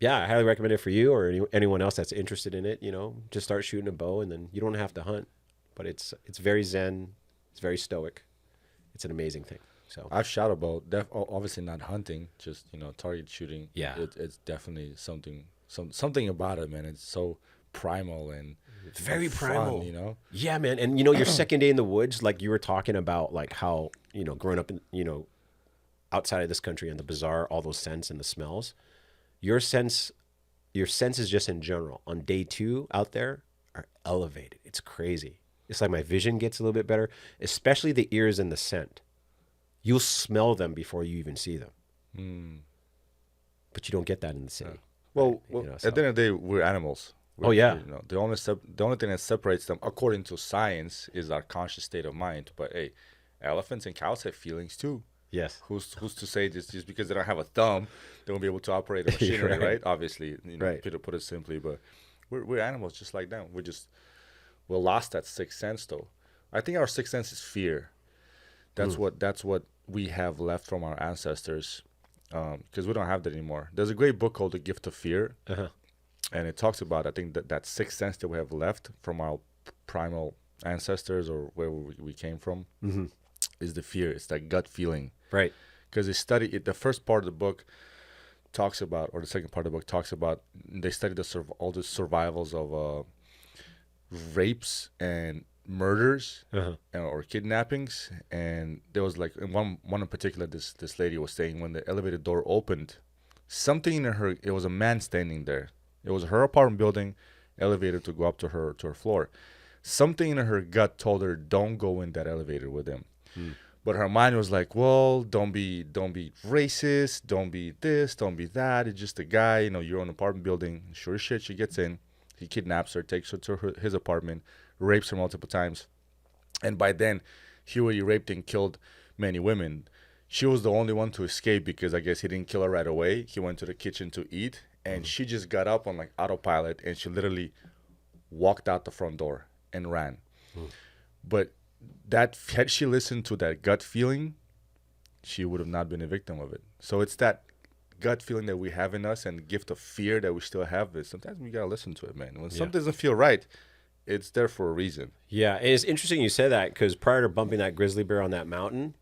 yeah, I highly recommend it for you or anyone else that's interested in it. You know, just start shooting a bow, and then you don't have to hunt. But it's very zen. It's very stoic. It's an amazing thing. So I've shot a bow. Obviously not hunting, just target shooting. Yeah, it's definitely something about it, man. It's so primal and very fun, primal. Yeah, man. And your second day in the woods, like you were talking about, like how growing up in outside of this country and the bazaar, all those scents and the smells. Your senses just in general on day 2 out there are elevated. It's crazy. It's like my vision gets a little bit better, especially the ears and the scent. You'll smell them before you even see them. But you don't get that in the city. Well, at the end of the day, we're animals. The only thing that separates them, according to science, is our conscious state of mind. But hey, elephants and cows have feelings too. Yes. Who's to say this just because they don't have a thumb, they won't be able to operate a machinery, right? Obviously, to put it simply, but we're animals just like them. We lost that sixth sense, though. I think our sixth sense is fear. That's what we have left from our ancestors, because we don't have that anymore. There's a great book called The Gift of Fear, and it talks about, I think, that sixth sense that we have left from our primal ancestors or where we came from is the fear. It's that gut feeling, right? Because the first part of the book talks about, or the second part of the book talks about, they studied all the survivals of rapes and murders or kidnappings, and there was like one in particular, this lady was saying when the elevator door opened, something in her, it was a man standing there. It was her apartment building, elevator to go up to her floor. Something in her gut told her, don't go in that elevator with him. But her mind was like, well, don't be racist, don't be this, don't be that. It's just a guy, your own apartment building. Sure as shit, she gets in. He kidnaps her, takes her to his apartment, rapes her multiple times. And by then, he already raped and killed many women. She was the only one to escape because I guess he didn't kill her right away. He went to the kitchen to eat, and she just got up on like autopilot, and she literally walked out the front door and ran. But had she listened to that gut feeling, she would have not been a victim of it. So it's that gut feeling that we have in us and the gift of fear that we still have. Is sometimes we gotta listen to it, man. When something doesn't feel right, it's there for a reason. Yeah, and it's interesting you say that, because prior to bumping that grizzly bear on that mountain,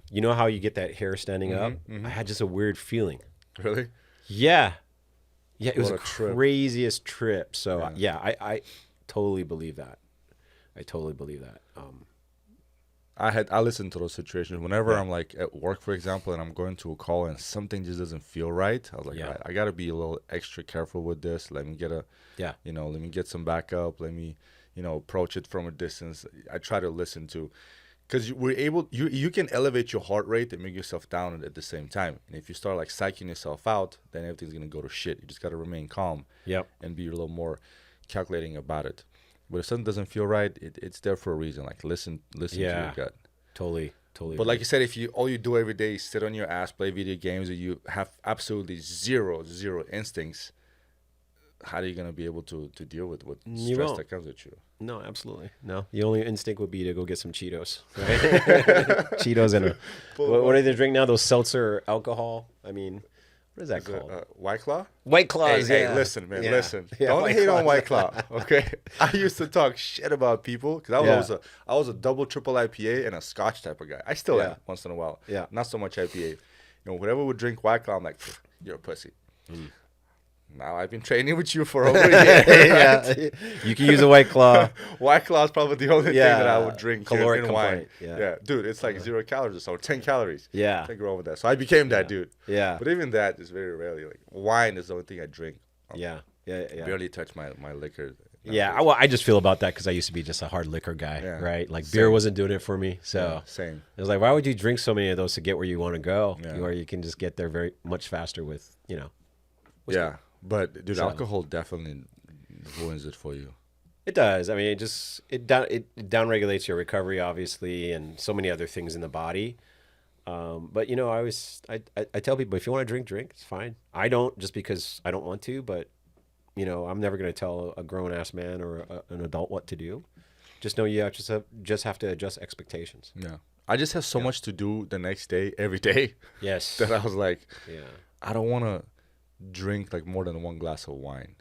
you know how you get that hair standing up? I had just a weird feeling. Really? Yeah, it was the craziest trip. So I totally believe that. I totally believe that. I listen to those situations whenever I'm like at work, for example, and I'm going to a call and something just doesn't feel right. I was like, right, I got to be a little extra careful with this. Let me get let me get some backup. Let me, approach it from a distance. I try to listen to, because you can elevate your heart rate and make yourself down at the same time. And if you start like psyching yourself out, then everything's going to go to shit. You just got to remain calm and be a little more calculating about it. But if something doesn't feel right, it's there for a reason. Like listen to your gut. Totally. But like you said, if all you do every day is sit on your ass, play video games, or you have absolutely zero instincts, how are you gonna be able to deal with stress that comes with you? No, absolutely. No. The only instinct would be to go get some Cheetos, right? Cheetos and a, what do they drink now? Those seltzer alcohol? I mean, what is that Is it, called? White Claw? White Claws, Hey, yeah. listen, man, Yeah. listen. Yeah, Don't White hate on Claws. White Claw, okay? I used to talk shit about people because I was a double, triple IPA and a Scotch type of guy. I still am once in a while. Yeah. Not so much IPA. You know, whoever would drink White Claw, I'm like, you're a pussy. Now I've been training with you for over a year. Yeah. You can use a White Claw. White Claw is probably the only thing that I would drink Caloric in wine. complaint. Yeah. Dude, it's like 0 calories or so, 10 calories. Yeah. Can't go wrong with that. So I became that dude. Yeah. But even that is very rarely. Like wine is the only thing I drink. Yeah. Yeah. Barely touch my liquor. Yeah, well, I just feel about that because I used to be just a hard liquor guy, right? Like beer wasn't doing it for me, so same. It was like, why would you drink so many of those to get where you want to go, Yeah. where you can just get there very much faster with, whiskey. Yeah, but dude, So- alcohol definitely ruins it for you. It does. I mean, it downregulates your recovery, obviously, and so many other things in the body. But I tell people, if you want to drink, it's fine. I don't, just because I don't want to, but I'm never going to tell a grown-ass man or an adult what to do. Just know you just have to adjust expectations. Yeah, I just have so much to do the next day, every day, Yes. that I was like, Yeah. I don't want to drink like more than 1 glass of wine.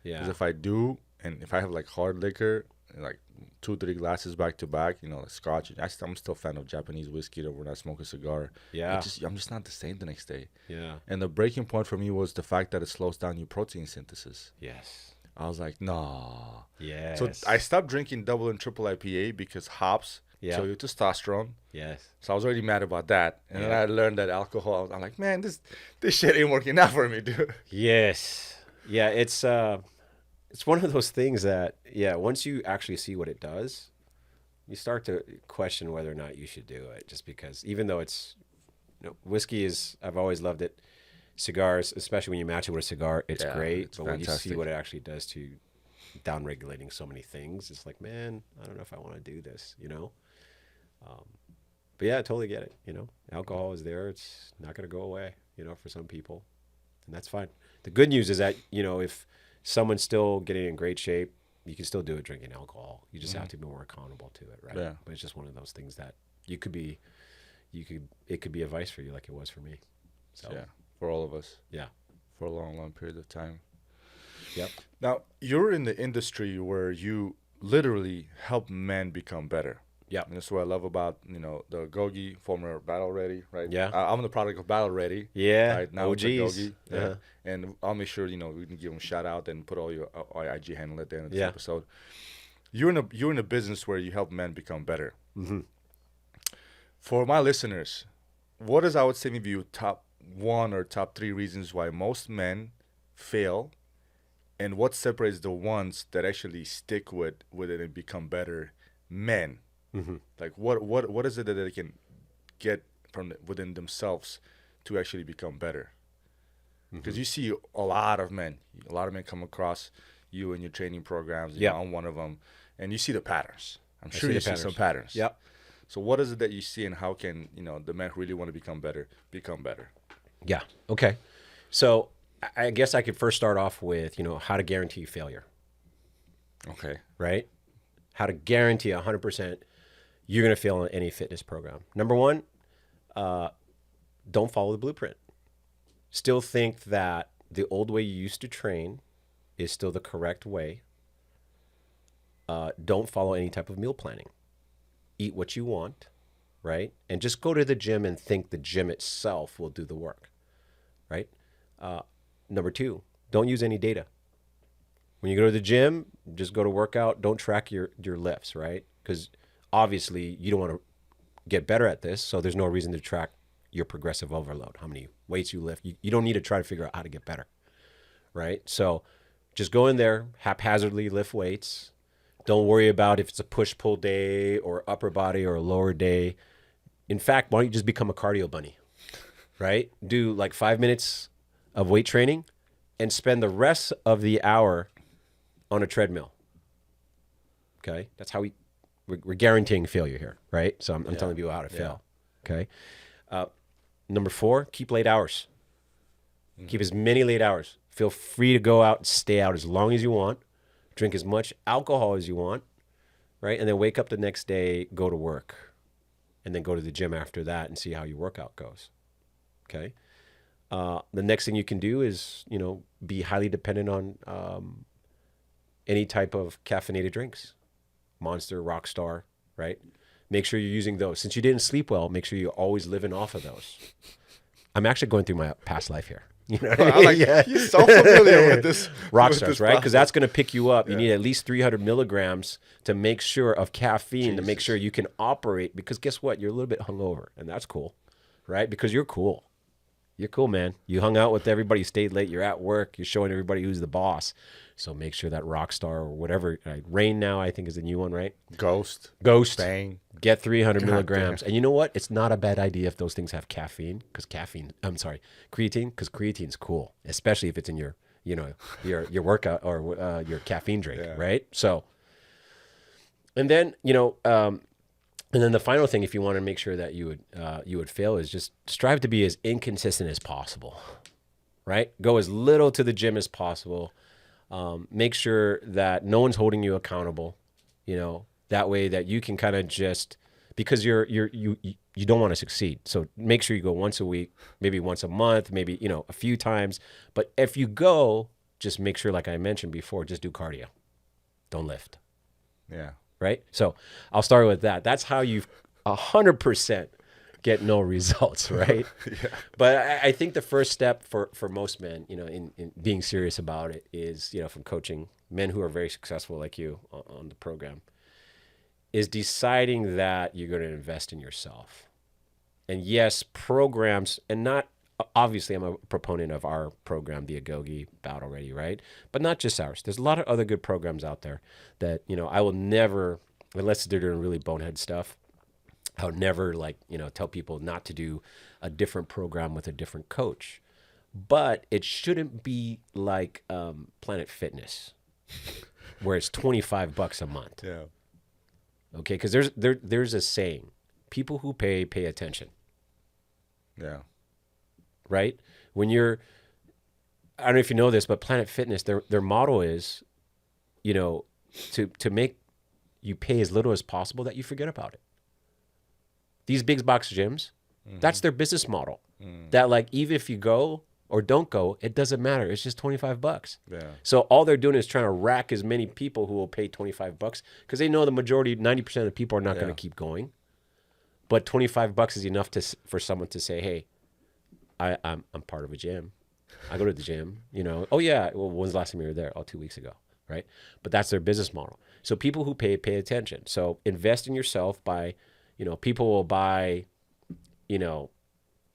Yeah. Because if I do, and if I have like hard liquor, like 2-3 glasses back to back, like Scotch. I'm still a fan of Japanese whiskey when I smoke a cigar. Yeah. I'm just not the same the next day. Yeah. And the breaking point for me was the fact that it slows down your protein synthesis. Yes. I was like, nah. Yes. So I stopped drinking double and triple IPA because hops kill your testosterone. Yes. So I was already mad about that. And then I learned that alcohol, I'm like, man, this shit ain't working out for me, dude. Yes. Yeah, it's one of those things that, once you actually see what it does, you start to question whether or not you should do it, just because, even though it's, whiskey I've always loved it. Cigars, especially when you match it with a cigar, it's great. It's but when you fantastic. see what it actually does to down-regulating so many things, it's like, man, I don't know if I want to do this, But yeah, I totally get it, Alcohol is there. It's not going to go away, for some people. And that's fine. The good news is that, if someone's still getting in great shape, you can still do it drinking alcohol. You just have to be more accountable to it, right? Yeah. But it's just one of those things that it could be a vice for you, like it was for me. So Yeah, for all of us. yeah. For a long, long period of time. Yep. Now, you're in the industry where you literally help men become better. Yeah. And that's what I love about, the Gogi, former Battle Ready, right? Yeah. I'm the product of Battle Ready. Yeah. Right now, with the OGs. Gogi. Yeah. And I'll make sure, we can give them a shout out and put all your IG handle at the end of this Yeah. episode. You're in a business where you help men become better. Mm-hmm. For my listeners, what is, I would say, maybe your top 1 or top 3 reasons why most men fail, and what separates the ones that actually stick with it and become better men? Mm-hmm. Like what is it that they can get from within themselves to actually become better? Because you see a lot of men come across you in your training programs. I'm one of them, and you see the patterns. I'm sure you see some patterns. Yep. So what is it that you see, and how can the men who really want to become better? Yeah. Okay. So I guess I could first start off with, how to guarantee failure, Okay. right? How to guarantee 100% you're going to fail in any fitness program. Number 1, don't follow the blueprint. Still think that the old way you used to train is still the correct way. Don't follow any type of meal planning. Eat what you want, right? And just go to the gym and think the gym itself will do the work, right? Number 2, don't use any data. When you go to the gym, just go to workout. Don't track your lifts, right? Because obviously you don't want to get better at this, so there's no reason to track your progressive overload, how many weights you lift. You don't need to try to figure out how to get better, right? So just go in there, haphazardly lift weights. Don't worry about if it's a push-pull day or upper body or a lower day. In fact, why don't you just become a cardio bunny, right? Do like 5 minutes of weight training and spend the rest of the hour on a treadmill. Okay? That's how we're guaranteeing failure here, right? So I'm telling people how to fail. Okay? Number 4, keep late hours. Keep as many late hours. Feel free to go out and stay out as long as you want. Drink as much alcohol as you want. right? And then wake up the next day, go to work, and then go to the gym after that and see how your workout goes. Okay. The next thing you can do is, be highly dependent on any type of caffeinated drinks, Monster, Rockstar, right? Make sure you're using those. Since you didn't sleep well, make sure you're always living off of those. I'm actually going through my past life here. You know what I mean? You're so familiar with this. Rockstars, right? Because that's going to pick you up. You need at least 300 milligrams to make sure of caffeine, to make sure you can operate. Because guess what? You're a little bit hungover, and that's cool, right? Because you're cool. You're cool, man. You hung out with everybody, you stayed late, you're at work, you're showing everybody who's the boss. So make sure that Rockstar or whatever, Rain now I think is the new one, right? Ghost. Bang. Get 300 milligrams. And you know what? It's not a bad idea if those things have creatine, because creatine's cool, especially if it's in your workout or your caffeine drink, right? So, and then, and then the final thing, if you want to make sure that you would fail, is just strive to be as inconsistent as possible, right? Go as little to the gym as possible. Make sure that no one's holding you accountable, that way that you can kind of just, because you don't want to succeed. So make sure you go once a week, maybe once a month, maybe, a few times. But if you go, just make sure, like I mentioned before, just do cardio. Don't lift. Yeah. Right? So I'll start with that. That's how you 100% get no results, right? Yeah. But I think the first step for most men, in being serious about it is, from coaching men who are very successful like you on the program, is deciding that you're going to invest in yourself. And yes, programs, and not, obviously I'm a proponent of our program, the Agoge Battle Ready, right? But not just ours. There's a lot of other good programs out there that, I will never, unless they're doing really bonehead stuff, I would never tell people not to do a different program with a different coach. But it shouldn't be like Planet Fitness, where it's $25 a month. Yeah. Okay, because there's a saying, people who pay attention. Yeah. Right? When I don't know if you know this, but Planet Fitness, their motto is, to make you pay as little as possible that you forget about it. These big box gyms, that's their business model. That even if you go or don't go, it doesn't matter. It's just $25. Yeah. So all they're doing is trying to rack as many people who will pay $25 because they know the majority, 90% of the people are not going to keep going. But $25 is enough for someone to say, hey, I'm part of a gym. I go to the gym, Oh yeah, well, when's the last time you were there? Oh, 2 weeks ago, right? But that's their business model. So people who pay attention. So invest in yourself by, people will buy,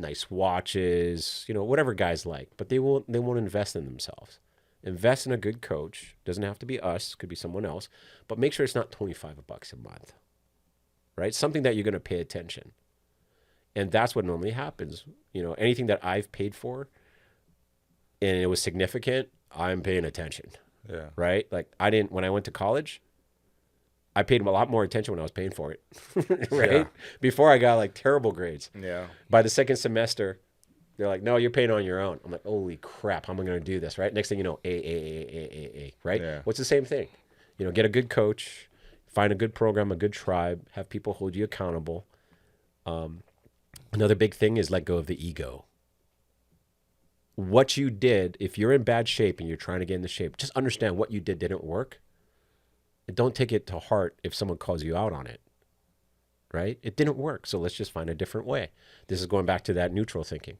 nice watches, whatever guys like, but they won't invest in themselves. Invest in a good coach. Doesn't have to be us, could be someone else, but make sure it's not $25 a month, right? Something that you're going to pay attention. And that's what normally happens. Anything that I've paid for and it was significant, I'm paying attention. Yeah. Right? When I went to college, I paid a lot more attention when I was paying for it. Right? Yeah. Before I got terrible grades. Yeah. By the second semester, they're like, no, you're paying on your own. I'm like, holy crap, how am I going to do this? Right? Next thing you know, A, right? Yeah. What's the same thing? Get a good coach, find a good program, a good tribe, have people hold you accountable. Another big thing is let go of the ego. What you did, if you're in bad shape and you're trying to get into shape, just understand what you did didn't work. And don't take it to heart if someone calls you out on it, right? It didn't work, so let's just find a different way. This is going back to that neutral thinking,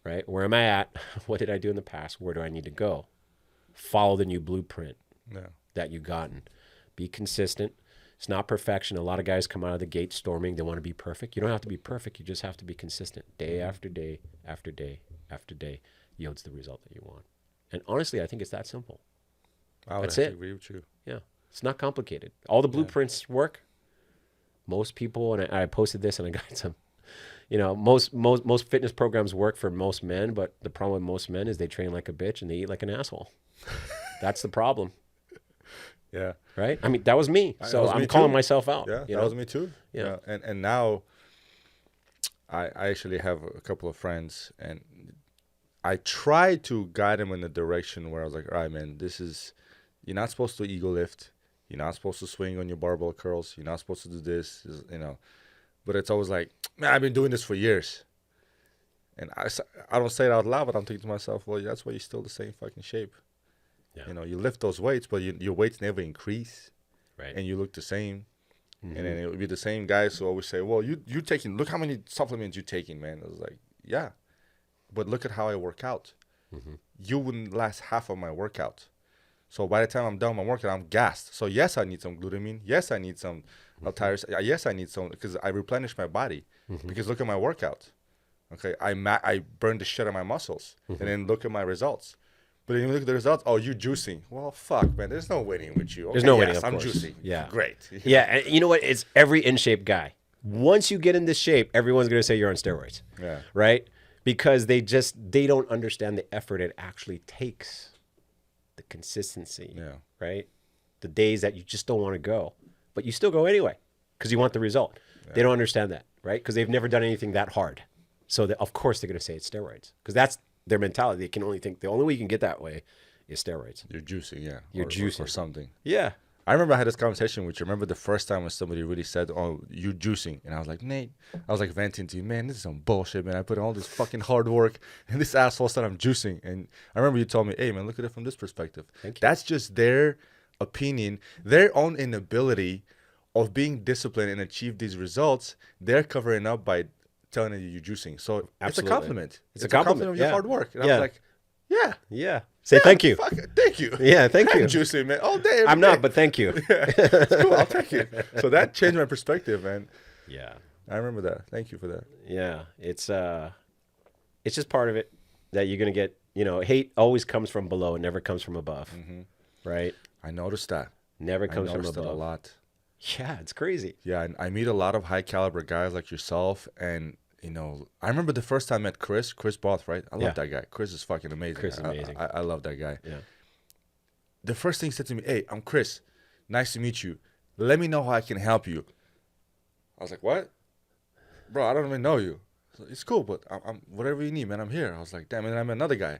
right? Where am I at? What did I do in the past? Where do I need to go? Follow the new blueprint that you've gotten. Be consistent. It's not perfection. A lot of guys come out of the gate storming. They want to be perfect. You don't have to be perfect. You just have to be consistent. Day after day after day after day yields the result that you want. And honestly, I think it's that simple. That's it. I agree with you. Yeah. It's not complicated. All the blueprints work. Most people, and I posted this and I got some, most fitness programs work for most men, but the problem with most men is they train like a bitch and they eat like an asshole. That's the problem. Yeah. Right? I mean, that was me. So I'm calling myself out. Yeah, that was me too. Yeah. And now I actually have a couple of friends and I tried to guide them in the direction where I was like, all right, man, you're not supposed to ego lift. You're not supposed to swing on your barbell curls. You're not supposed to do this, But it's always like, man, I've been doing this for years. And I don't say it out loud, but I'm thinking to myself, well, that's why you're still the same fucking shape. Yeah. You lift those weights, but your weights never increase. Right. And you look the same. And then it would be the same guys who always say, well, you taking, look how many supplements you're taking, man. I was like, yeah, but look at how I work out. You wouldn't last half of my workout. So by the time I'm done with my workout, I'm gassed. So yes, I need some glutamine. Yes, I need some tires. Yes, I need some, because I replenish my body. Because look at my workout. Okay, I burn the shit out of my muscles. And then look at my results. But then you look at the results, oh, you juicing. Well, fuck, man, there's no winning with you. Okay, There's no winning, yes, of I'm course. juicing. Yeah. Great. Yeah, and you know what? It's every in shape guy. Once you get in this shape, everyone's going to say you're on steroids. Yeah. Right? Because they don't understand the effort it actually takes, the consistency. Yeah. Right? The days that you just don't want to go, but you still go anyway because you want the result. Yeah. They don't understand that, right? Because they've never done anything that hard. So of course they're going to say it's steroids because that's their mentality. They can only think the only way you can get that way is steroids. You're juicing, yeah. You're juicing. Or something. Yeah. I remember I had this conversation with you. Remember the first time when somebody really said, oh, you juicing. And I was like, Nate, I was like venting to you, man, this is some bullshit, man. I put in all this fucking hard work and this asshole said I'm juicing. And I remember you told me, hey, man, look at it from this perspective. Thank you. That's just their opinion, their own inability of being disciplined and achieve these results. They're covering up by telling you you're juicing. So Absolutely. it's a compliment. It's a compliment of your hard work. And I was like, yeah. Yeah. Say thank you. Fuck it. Thank you. Yeah, thank you. I'm juicing, man, all day. I'm not, but thank you. It's cool. I'll take it. So that changed my perspective, man. Yeah. I remember that. Thank you for that. Yeah. It's just part of it that you're going to get, hate always comes from below. It never comes from above. Right? I noticed that. Never comes from I noticed above. it a lot. Yeah, it's crazy. Yeah, and I meet a lot of high caliber guys like yourself, and I remember the first time I met Chris Both, right? I love that guy. Chris is fucking amazing. Chris is amazing. I love that guy. Yeah. The first thing he said to me, hey, I'm Chris. Nice to meet you. Let me know how I can help you. I was like, what? Bro, I don't even know you. So, it's cool, but I'm whatever you need, man, I'm here. I was like, damn, and then I met another guy,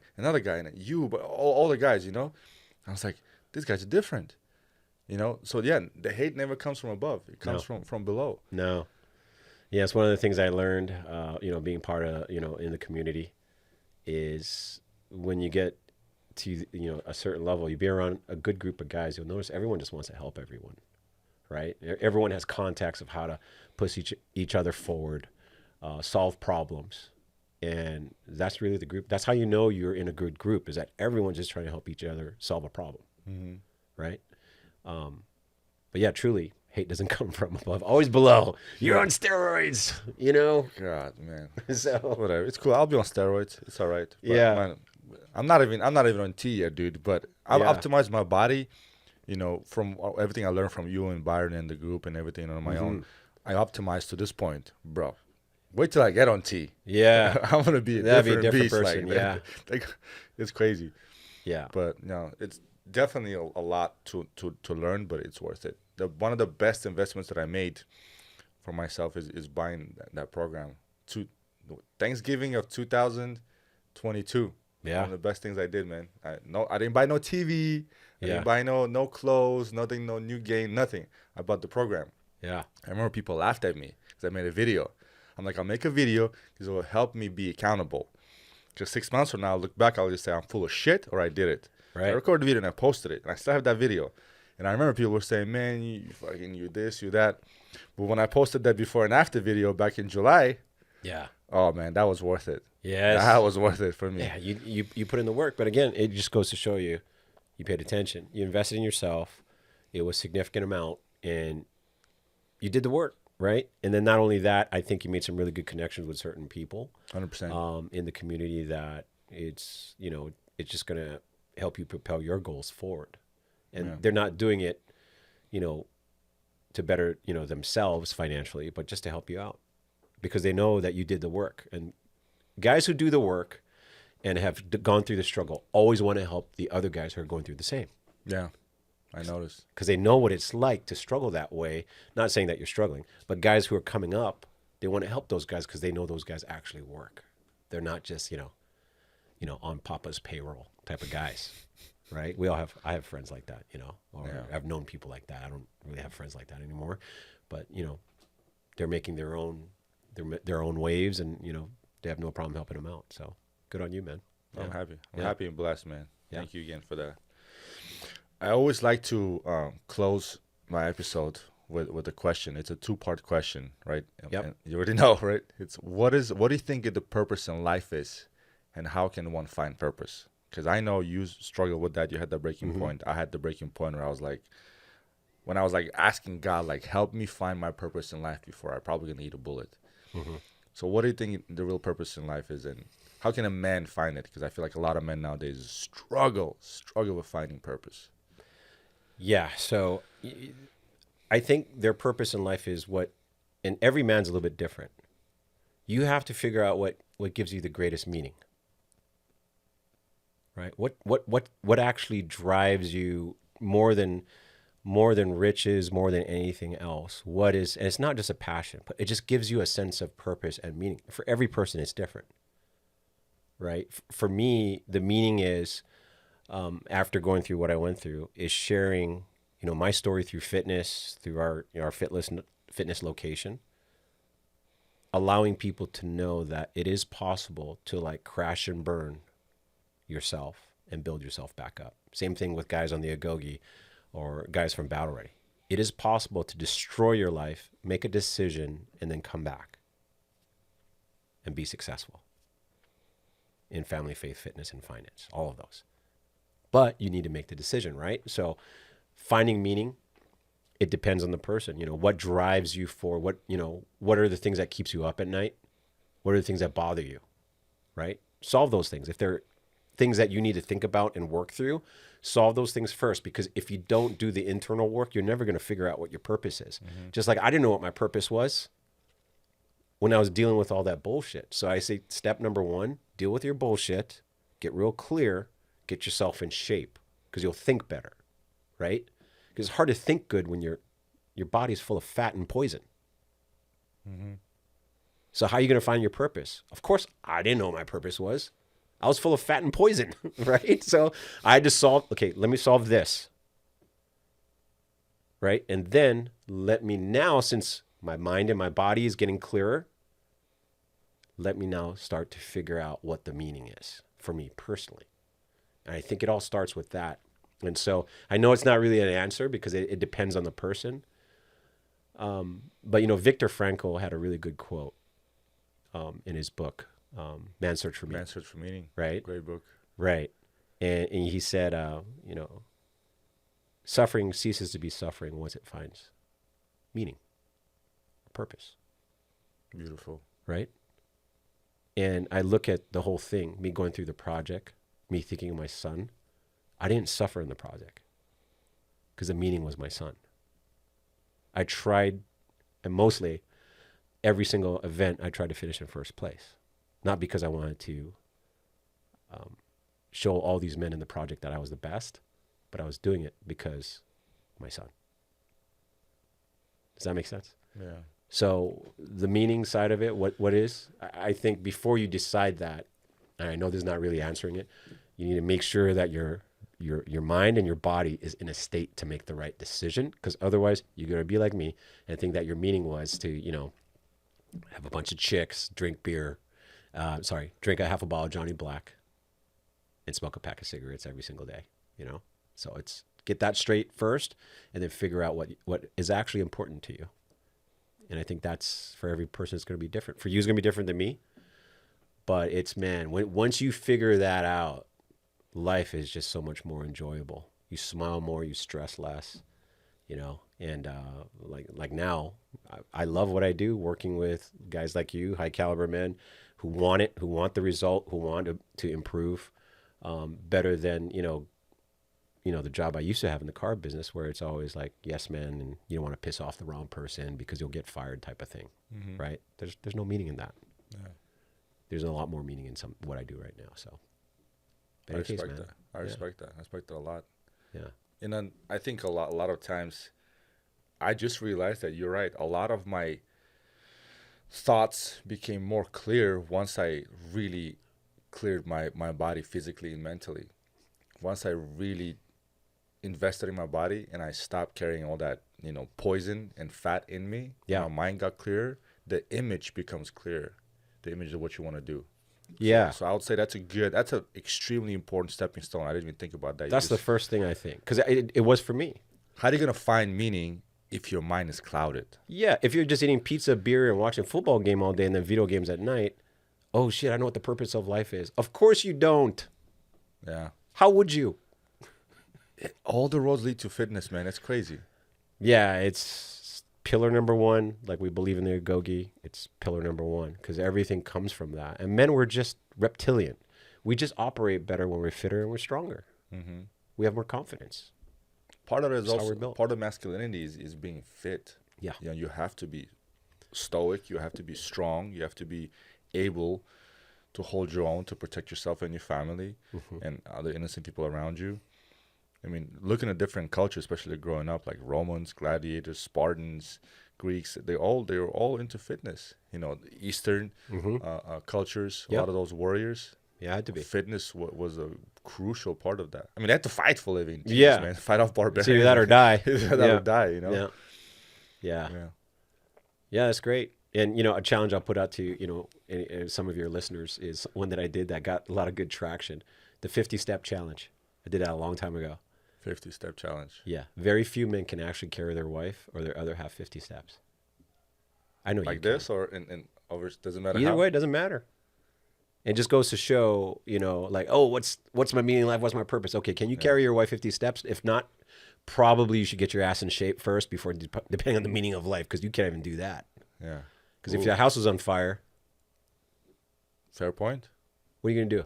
and you, but all the guys, I was like, these guys are different. So yeah, the hate never comes from above. It comes from below. No. Yeah, it's one of the things I learned, being part of, in the community is when you get to, a certain level, you be around a good group of guys, you'll notice everyone just wants to help everyone, right? Everyone has contacts of how to push each other forward, solve problems. And that's really the group. That's how you know you're in a good group, is that everyone's just trying to help each other solve a problem, right? But yeah, truly, hate doesn't come from above, always below. You're on steroids, God, man. So whatever, it's cool. I'll be on steroids. It's all right. But, yeah, man, I'm not even on T yet, dude. But I've optimized my body, from everything I learned from you and Byron and the group and everything on my own. I optimized to this point, bro. Wait till I get on T. Yeah, I'm gonna be a different beast. Person. Like, it's crazy. Yeah, but it's definitely a lot to learn, but it's worth it. One of the best investments that I made for myself is buying that program. Thanksgiving of 2022. Yeah, one of the best things I did, man. I didn't buy no TV. I didn't buy no clothes, nothing, no new game, nothing. I bought the program. Yeah, I remember people laughed at me because I made a video. I'm like, I'll make a video because it will help me be accountable. Just 6 months from now, I'll look back, I'll just say I'm full of shit or I did it. Right. I recorded the video and I posted it, and I still have that video. And I remember people were saying, man, you this, you that. But when I posted that before and after video back in July, oh man, that was worth it. Yes. That was worth it for me. Yeah, you put in the work. But again, it just goes to show you paid attention. You invested in yourself. It was a significant amount, and you did the work, right? And then not only that, I think you made some really good connections with certain people 100%. In the community that it's just going to help you propel your goals forward. And they're not doing it, to better, themselves financially, but just to help you out because they know that you did the work. And guys who do the work and have gone through the struggle always want to help the other guys who are going through the same. Yeah, I noticed. Because they know what it's like to struggle that way. Not saying that you're struggling, but guys who are coming up, they want to help those guys because they know those guys actually work. They're not just, on Papa's payroll type of guys. right? I have friends like that, or I've known people like that. I don't really have friends like that anymore, but they're making their own waves, and they have no problem helping them out. So good on you, man. I'm happy. I'm Yeah. happy and blessed, man. Yeah. Thank you again for that. I always like to close my episode with a question. It's a two-part question, right? Yep. And you already know, right? It's what do you think the purpose in life is, and how can one find purpose? Because I know you struggle with that. You had the breaking point. I had the breaking point where I was like, when I was like asking God, like, help me find my purpose in life before I probably gonna eat a bullet. So what do you think the real purpose in life is, and how can a man find it? Because I feel like a lot of men nowadays struggle with finding purpose. Yeah. So I think their purpose in life is and every man's a little bit different. You have to figure out what gives you the greatest meaning, right? What actually drives you more than riches, more than anything else? And it's not just a passion, but it just gives you a sense of purpose and meaning. For every person, it's different, right? For me, the meaning is, after going through what I went through, is sharing, my story through fitness, through our fitness location, allowing people to know that it is possible to like crash and burn yourself and build yourself back up. Same thing with guys on the Agogi or guys from Battle Ready. It is possible to destroy your life, make a decision, and then come back and be successful in family, faith, fitness, and finance, all of those. But you need to make the decision, right? So finding meaning, it depends on the person. What drives you for what are the things that keeps you up at night? What are the things that bother you, right? Solve those things. If they're things that you need to think about and work through, solve those things first, because if you don't do the internal work, you're never going to figure out what your purpose is. Just like I didn't know what my purpose was when I was dealing with all that bullshit. So I say step number 1, deal with your bullshit, get real clear, get yourself in shape, because you'll think better, right? Because it's hard to think good when your body's full of fat and poison. So how are you going to find your purpose? Of course, I didn't know what my purpose was. I was full of fat and poison, right? So I had to solve, okay, let me solve this, right? And then let me now, since my mind and my body is getting clearer, let me now start to figure out what the meaning is for me personally. And I think it all starts with that. And so I know it's not really an answer because it depends on the person. But, Viktor Frankl had a really good quote in his book, Man's Search for Meaning. Man's Search for Meaning. Right. Great book. Right. And he said, suffering ceases to be suffering once it finds meaning, purpose. Beautiful. Right. And I look at the whole thing, me going through the project, me thinking of my son. I didn't suffer in the project because the meaning was my son. I tried, and mostly every single event I tried to finish in first place. Not because I wanted to show all these men in the project that I was the best, but I was doing it because my son. Does that make sense? Yeah. So the meaning side of it, what is? I think before you decide that, and I know this is not really answering it, you need to make sure that your mind and your body is in a state to make the right decision, because otherwise you're going to be like me and think that your meaning was to, have a bunch of chicks, drink beer, drink a half a bottle of Johnny Black and smoke a pack of cigarettes every single day, So it's get that straight first and then figure out what is actually important to you. And I think that's, for every person, it's going to be different. For you, it's going to be different than me. But once you figure that out, life is just so much more enjoyable. You smile more, you stress less, and like now, I love what I do, working with guys like you, high caliber men who want it, who want the result, who want to improve better than, the job I used to have in the car business, where it's always like, yes, man, and you don't want to piss off the wrong person because you'll get fired type of thing, right? There's no meaning in that. Yeah. There's a lot more meaning in what I do right now, so. I respect that. I respect that. I respect that a lot. Yeah. And then I think a lot of times, I just realized that you're right. A lot of my thoughts became more clear once I really cleared my body physically and mentally. once I really invested in my body and I stopped carrying all that, poison and fat in me, Yeah. my mind got clearer, the image becomes clear. The image of what you want to do. Yeah. So I would say that's an extremely important stepping stone. I didn't even think about that. That's the first thing I think. Because it was for me. How are you going to find meaning if your mind is clouded? Yeah. If you're just eating pizza, beer, and watching football game all day and then video games at night, oh shit, I know what the purpose of life is. Of course you don't. Yeah. How would you? All the roads lead to fitness, man. It's crazy. Yeah, it's pillar number one. Like we believe in the Agogi, it's pillar number one because everything comes from that. And men, we're just reptilian. We just operate better when we're fitter and we're stronger. Mm-hmm. We have more confidence. Part of it is That's how also we're built. part of masculinity is being fit. Yeah. You have to be stoic. You have to be strong. You have to be able to hold your own, to protect yourself and your family and other innocent people around you. I mean, looking at different cultures, especially growing up, like Romans, gladiators, Spartans, Greeks, they were all into fitness. Eastern cultures, a Yeah. lot of those warriors. Yeah, it had to be. Fitness was a crucial part of that. I mean, they had to fight for a living. Jesus, Yeah. man. Fight off barbarians. It's either that or die. Either that or die, Yeah. Yeah. Yeah, that's great. And, a challenge I'll put out to, some of your listeners is one that I did that got a lot of good traction. The 50-step challenge. I did that a long time ago. 50-step challenge. Yeah. Very few men can actually carry their wife or their other half 50 steps. I know Like you this or in over, doesn't matter Either how? way, it doesn't matter. It just goes to show, like, oh, what's my meaning in life? What's my purpose? Okay, can you carry your wife 50 steps? If not, probably you should get your ass in shape first before, depending on the meaning of life, because you can't even do that. Yeah. Because if your house was on fire, Fair point. what are you going to do?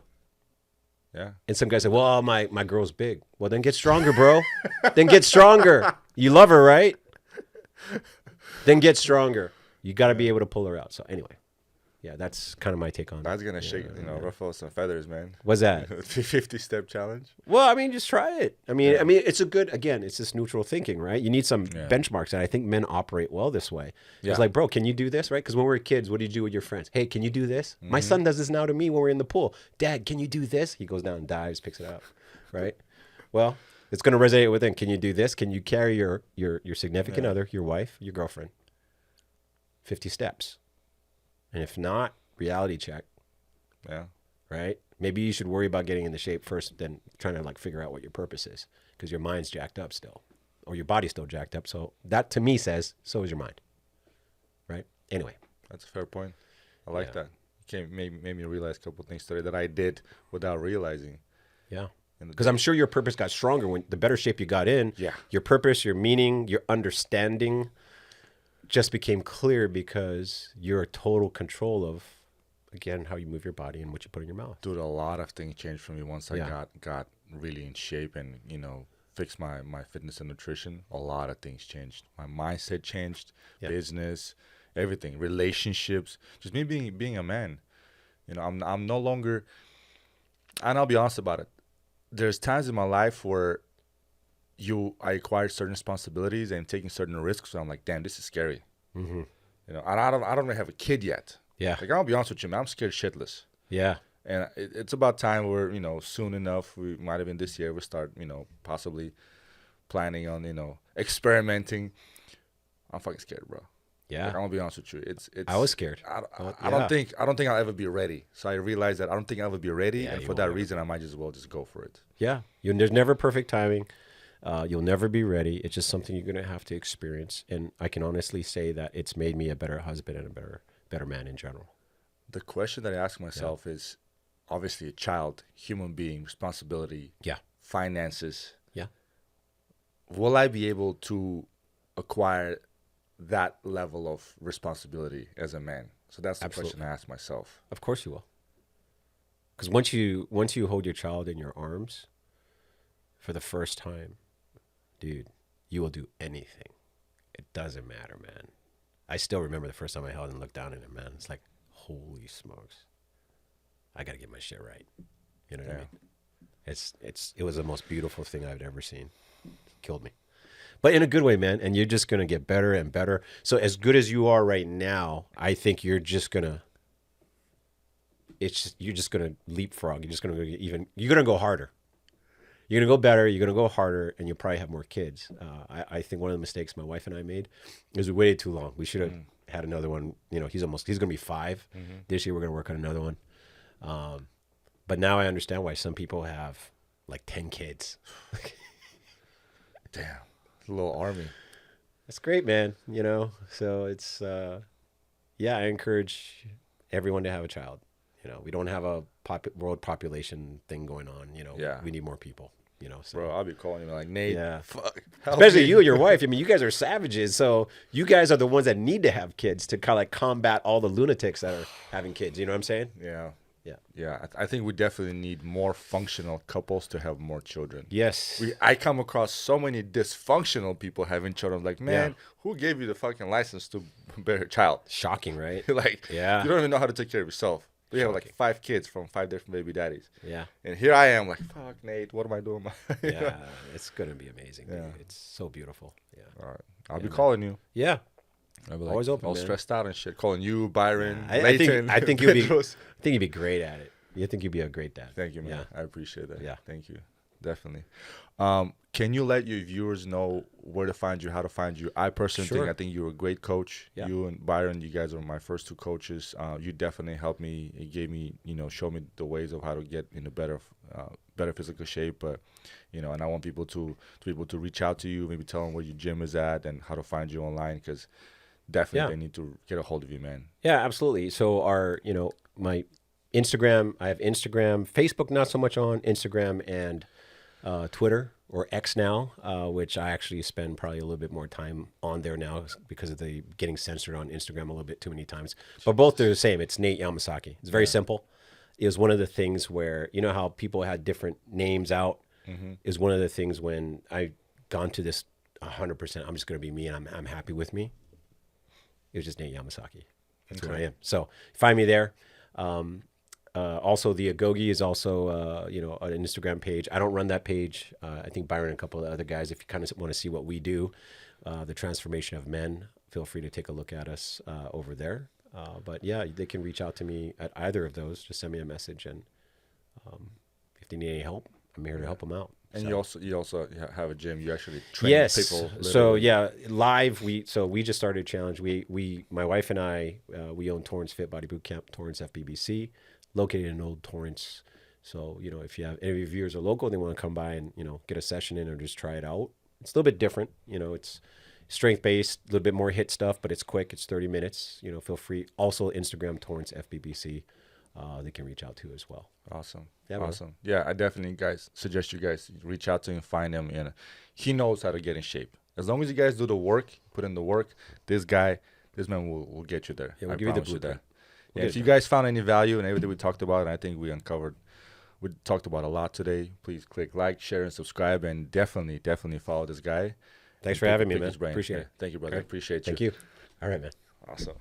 Yeah. And some guy said, well, my girl's big. Well, then get stronger, bro. Then get stronger. You love her, right? Then get stronger. You got to be able to pull her out. So anyway, yeah, that's kind of my take on it. That's going to shake, ruffle some feathers, man. What's that? 50-step challenge. Well, I mean, just try it. I mean, it's it's this neutral thinking, right? You need some benchmarks, and I think men operate well this way. It's like, bro, can you do this, right? Because when we were kids, what did you do with your friends? Hey, can you do this? My son does this now to me when we're in the pool. Dad, can you do this? He goes down and dives, picks it up, right? Well, it's going to resonate with him. Can you do this? Can you carry your significant other, your wife, your girlfriend, 50 steps? And if not, reality check. Yeah. Right? Maybe you should worry about getting into shape first, then trying to figure out what your purpose is, because your mind's jacked up still, or your body's still jacked up. So that to me says, so is your mind. Right? Anyway. That's a fair point. I like that. Made me realize a couple of things today that I did without realizing. Yeah. Because I'm sure your purpose got stronger when the better shape you got in. Yeah. Your purpose, your meaning, your understanding just became clear because you're in total control of, again, how you move your body and what you put in your mouth. Dude, a lot of things changed for me once I got really in shape and, fixed my fitness and nutrition. A lot of things changed. My mindset changed, business, everything, relationships, just me being a man. I'm no longer, and I'll be honest about it. There's times in my life where I acquired certain responsibilities and taking certain risks. So I'm like, damn, this is scary. Mm-hmm. I don't even have a kid yet. Yeah. Like, I'll be honest with you, man, I'm scared shitless. Yeah. And it's about time where, soon enough, we might have been this year, we'll start, possibly planning on, experimenting. I'm fucking scared, bro. Yeah. Like, I'm gonna be honest with you. It's I was scared. I don't think I'll ever be ready. So I realized that I don't think I'll ever be ready, and for that reason, I might as well just go for it. Yeah. There's never perfect timing. You'll never be ready. It's just something you're going to have to experience. And I can honestly say that it's made me a better husband and a better man in general. The question that I ask myself is, obviously, a child, human being, responsibility, finances. Yeah. Will I be able to acquire that level of responsibility as a man? So that's the question I ask myself. Of course you will. Because once you hold your child in your arms for the first time, dude, you will do anything. It doesn't matter, man. I still remember the first time I held and looked down at him, man. It's like, holy smokes. I got to get my shit right. You know what I mean? It was the most beautiful thing I've ever seen. It killed me. But in a good way, man. And you're just going to get better and better. So as good as you are right now, I think you're just going to leapfrog. You're going to go harder. you're gonna go better, you're gonna go harder, and you'll probably have more kids. I think one of the mistakes my wife and I made is we waited too long. We should have had another one. You know, he's gonna be 5 this year. We're gonna work on another one. But now I understand why some people have like 10 kids. Damn, a little army. That's great, man. You know, so it's yeah. I encourage everyone to have a child. You know, we don't have a world population thing going on. You know, we need more people. You know, so. Bro, I'll be calling you like, Nate. Yeah, fuck. Especially you and your wife. I mean, you guys are savages. So you guys are the ones that need to have kids to kind of like combat all the lunatics that are having kids. You know what I'm saying? Yeah. Yeah. Yeah. I think we definitely need more functional couples to have more children. Yes. I come across so many dysfunctional people having children. Like, man, who gave you the fucking license to bear a child? Shocking, right? Like, you don't even know how to take care of yourself. We have like 5 kids from 5 different baby daddies. Yeah. And here I am like, fuck, Nate, what am I doing? Yeah. It's going to be amazing. Yeah. Dude. It's so beautiful. Yeah. All right. I'll be calling you. Yeah. I'll be like, always open, all man. Stressed out and shit. Calling you, Byron, Leighton, I think you'd be great at it. I think you'd be a great dad. Thank you, man. Yeah. I appreciate that. Yeah. Thank you. Definitely. Can you let your viewers know where to find you, how to find you? I personally think you're a great coach. Yeah. You and Byron, you guys are my first 2 coaches. You definitely helped me. It gave me, showed me the ways of how to get in a better physical shape. But, and I want people to be able to reach out to you, maybe tell them where your gym is at and how to find you online, because definitely they need to get a hold of you, man. Yeah, absolutely. So my Instagram, I have Instagram, Facebook, not so much on Instagram, and Twitter, or X now, which I actually spend probably a little bit more time on there now because of the getting censored on Instagram a little bit too many times. But both are the same. It's Nate Yamasaki. It's very simple. It was one of the things where, you know how people had different names out? Is one of the things when I gone to this 100%, I'm just going to be me and I'm happy with me. It was just Nate Yamasaki. That's who I am. So find me there. Also, the Agogi is also, an Instagram page. I don't run that page. I think Byron and a couple of other guys, if you kind of want to see what we do, the transformation of men, feel free to take a look at us over there. But yeah, they can reach out to me at either of those. Just send me a message, and if they need any help, I'm here to help them out. And you also have a gym. You actually train people. Literally. So yeah, live. We just started a challenge. We my wife and I we own Torrance Fit Body Boot Camp, Torrance FBBC, located in Old Torrance. So if you have any of your viewers are local, they want to come by and get a session in or just try it out. It's a little bit different. It's strength based, a little bit more hit stuff, but it's quick. It's 30 minutes. Feel free. Also Instagram Torrance FBBC. They can reach out to as well. Awesome. Yeah, awesome. Yeah, I definitely suggest you guys reach out to him, find him, and he knows how to get in shape. As long as you guys do the work, put in the work, this man will get you there. Yeah, we'll give you the blueprint. If you guys found any value in everything we talked about, and I think we talked about a lot today, please click like, share, and subscribe, and definitely follow this guy. Thanks for having me, man. Appreciate it. Thank you, brother. Okay. Appreciate you. Thank you. All right, man. Awesome.